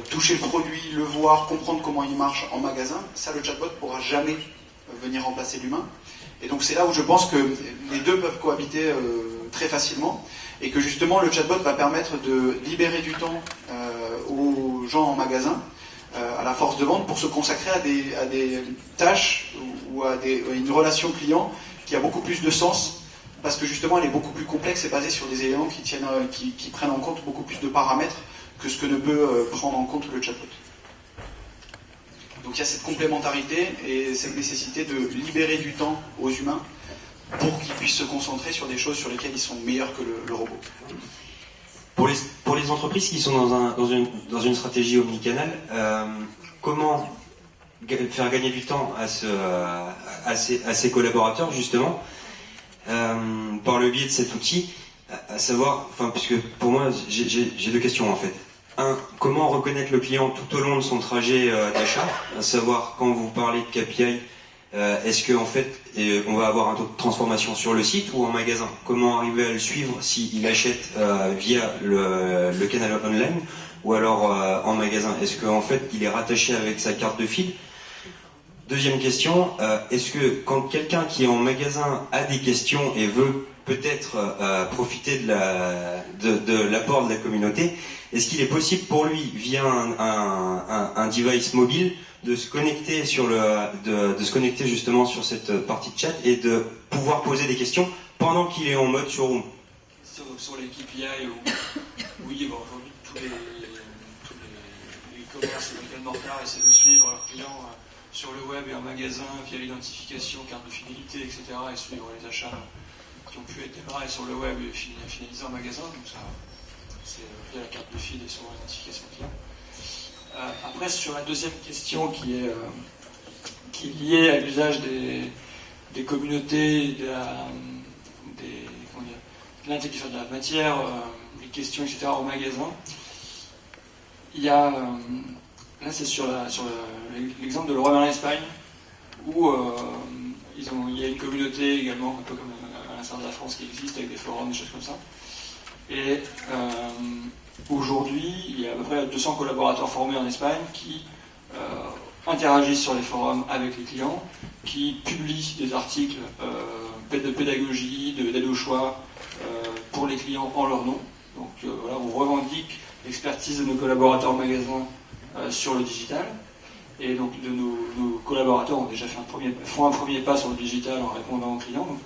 toucher le produit, le voir, comprendre comment il marche en magasin, ça, le chatbot ne pourra jamais venir remplacer l'humain. Et donc c'est là où je pense que les deux peuvent cohabiter très facilement et que justement le chatbot va permettre de libérer du temps aux gens en magasin, à la force de vente, pour se consacrer à des tâches ou à une relation client qui a beaucoup plus de sens parce que justement elle est beaucoup plus complexe et basée sur des éléments qui prennent en compte beaucoup plus de paramètres que ce que ne peut prendre en compte le chatbot. Donc il y a cette complémentarité et cette nécessité de libérer du temps aux humains pour qu'ils puissent se concentrer sur des choses sur lesquelles ils sont meilleurs que le robot. Pour les entreprises qui sont dans une stratégie omnicanal, comment faire gagner du temps à ces collaborateurs justement par le biais de cet outil, à savoir, puisque pour moi j'ai deux questions en fait. Un, comment reconnaître le client tout au long de son trajet d'achat, à savoir quand vous parlez de KPI, est-ce qu'en fait on va avoir un taux de transformation sur le site ou en magasin? Comment arriver à le suivre s'il achète via le canal online ou alors en magasin? Est-ce qu'en fait il est rattaché avec sa carte de fil? Deuxième question, est-ce que quand quelqu'un qui est en magasin a des questions et veut peut-être profiter de l'apport de la communauté, est-ce qu'il est possible pour lui, via un device mobile, de se connecter justement sur cette partie de chat et de pouvoir poser des questions pendant qu'il est en mode showroom? Sur les KPI, oui, aujourd'hui tous les commerces et les mortards essaient de suivre leurs clients sur le web et en magasin via l'identification, carte de fidélité, etc. et suivre les achats qui ont pu être démarrés sur le web et finalisés en magasin. Donc ça, c'est via la carte de fil et sur l'identification client. Après, sur la deuxième question qui est liée à l'usage des communautés, de l'intelligence de la matière, les questions, etc. au magasin, il y a, là c'est sur l'exemple de Leroy Merlin Espagne, où il y a une communauté également, un peu comme à l'instar de la France qui existe, avec des forums, des choses comme ça. Et aujourd'hui, il y a à peu près 200 collaborateurs formés en Espagne qui interagissent sur les forums avec les clients, qui publient des articles de pédagogie, d'aide au choix pour les clients en leur nom. Donc voilà, on revendique l'expertise de nos collaborateurs magasins sur le digital. Et donc nos collaborateurs ont déjà font un premier pas sur le digital en répondant aux clients. Donc,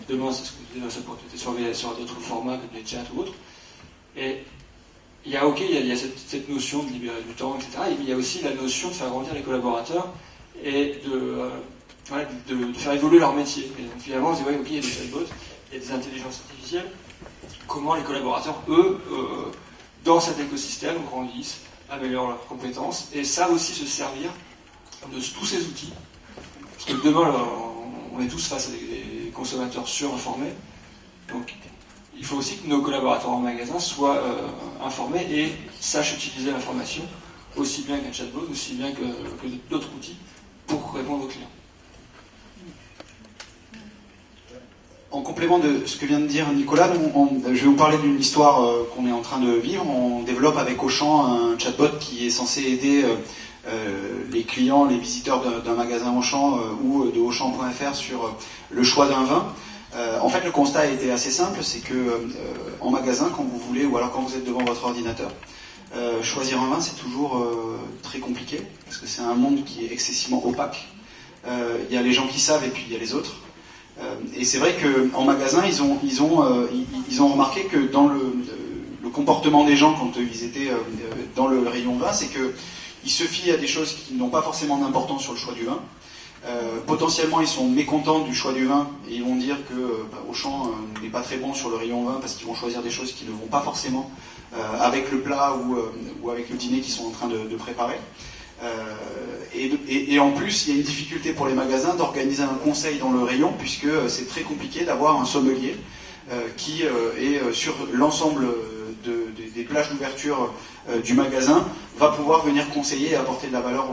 demain, c'est ce que je disais, ça pourrait être sur d'autres formats comme les chats ou autres. Et il y a cette notion de libérer du temps, etc. Et il y a aussi la notion de faire grandir les collaborateurs et de faire évoluer leur métier. Et donc finalement, on se dit, il y a des chatbots, il y a des intelligences artificielles. Comment les collaborateurs, eux, dans cet écosystème, grandissent, améliorent leurs compétences et savent aussi se servir de tous ces outils. Parce que demain, on est tous face à des consommateurs surinformés. Donc, il faut aussi que nos collaborateurs en magasin soient informés et sachent utiliser l'information aussi bien qu'un chatbot, aussi bien que d'autres outils pour répondre aux clients. En complément de ce que vient de dire Nicolas, je vais vous parler d'une histoire qu'on est en train de vivre. On développe avec Auchan un chatbot qui est censé aider les clients, les visiteurs d'un magasin Auchan ou de Auchan.fr sur le choix d'un vin. En fait, le constat a été assez simple, c'est que en magasin, quand vous voulez, ou alors quand vous êtes devant votre ordinateur, choisir un vin, c'est toujours très compliqué, parce que c'est un monde qui est excessivement opaque. Il y a les gens qui savent et puis il y a les autres. Et c'est vrai qu'en magasin, ils ont remarqué que dans le comportement des gens quand ils étaient dans le rayon vin, c'est qu'ils se fient à des choses qui n'ont pas forcément d'importance sur le choix du vin. Potentiellement, ils sont mécontents du choix du vin et ils vont dire que Auchan n'est pas très bon sur le rayon vin parce qu'ils vont choisir des choses qui ne vont pas forcément avec le plat ou avec le dîner qu'ils sont en train de préparer. Et en plus, il y a une difficulté pour les magasins d'organiser un conseil dans le rayon, puisque c'est très compliqué d'avoir un sommelier qui est sur l'ensemble des plages d'ouverture du magasin, va pouvoir venir conseiller et apporter de la valeur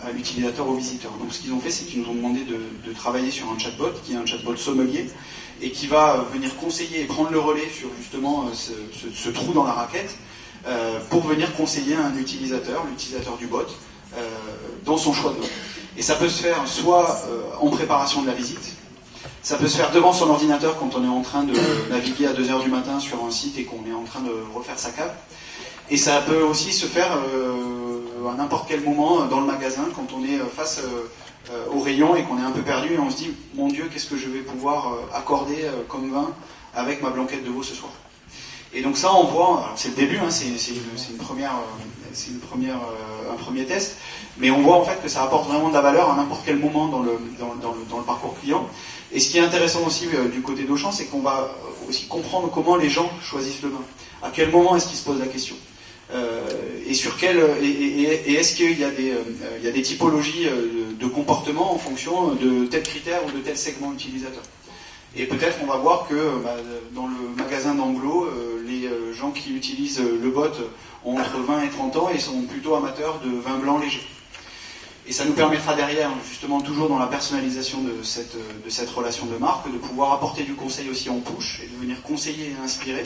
à l'utilisateur, au visiteur. Donc ce qu'ils ont fait, c'est qu'ils nous ont demandé de travailler sur un chatbot, qui est un chatbot sommelier, et qui va venir conseiller et prendre le relais sur justement ce trou dans la raquette, pour venir conseiller un utilisateur, l'utilisateur du bot, dans son choix de vin. Et ça peut se faire soit en préparation de la visite, ça peut se faire devant son ordinateur quand on est en train de naviguer à 2h du matin sur un site et qu'on est en train de refaire sa cave. Et ça peut aussi se faire à n'importe quel moment dans le magasin quand on est face au rayon et qu'on est un peu perdu et on se dit « Mon Dieu, qu'est-ce que je vais pouvoir accorder comme vin avec ma blanquette de veau ce soir ?» Et donc ça, on voit, alors c'est le début, hein, c'est un premier test, mais on voit en fait que ça apporte vraiment de la valeur à n'importe quel moment dans le parcours client. Et ce qui est intéressant aussi du côté d'Auchan, c'est qu'on va aussi comprendre comment les gens choisissent le vin. À quel moment est-ce qu'ils se posent la question et sur et est-ce qu'il y a des typologies de comportement en fonction de tels critères ou de tels segments utilisateurs. Et peut-être on va voir que dans le magasin d'Anglo, les gens qui utilisent le bot ont entre 20 et 30 ans et sont plutôt amateurs de vin blanc léger. Et ça nous permettra derrière, justement toujours dans la personnalisation de cette relation de marque, de pouvoir apporter du conseil aussi en push et de venir conseiller et inspirer,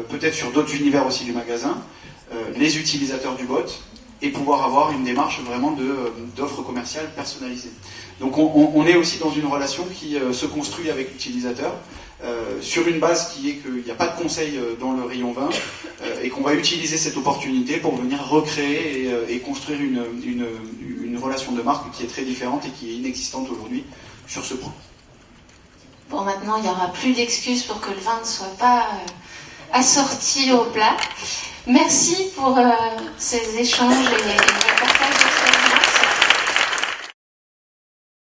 peut-être sur d'autres univers aussi du magasin, les utilisateurs du bot, et pouvoir avoir une démarche vraiment d'offres commerciales personnalisées. Donc on est aussi dans une relation qui se construit avec l'utilisateur, sur une base qui est qu'il n'y a pas de conseil dans le rayon vin, et qu'on va utiliser cette opportunité pour venir recréer et construire une relation de marque qui est très différente et qui est inexistante aujourd'hui sur ce point. Bon, maintenant il n'y aura plus d'excuses pour que le vin ne soit pas assorti au plat. Merci pour ces échanges et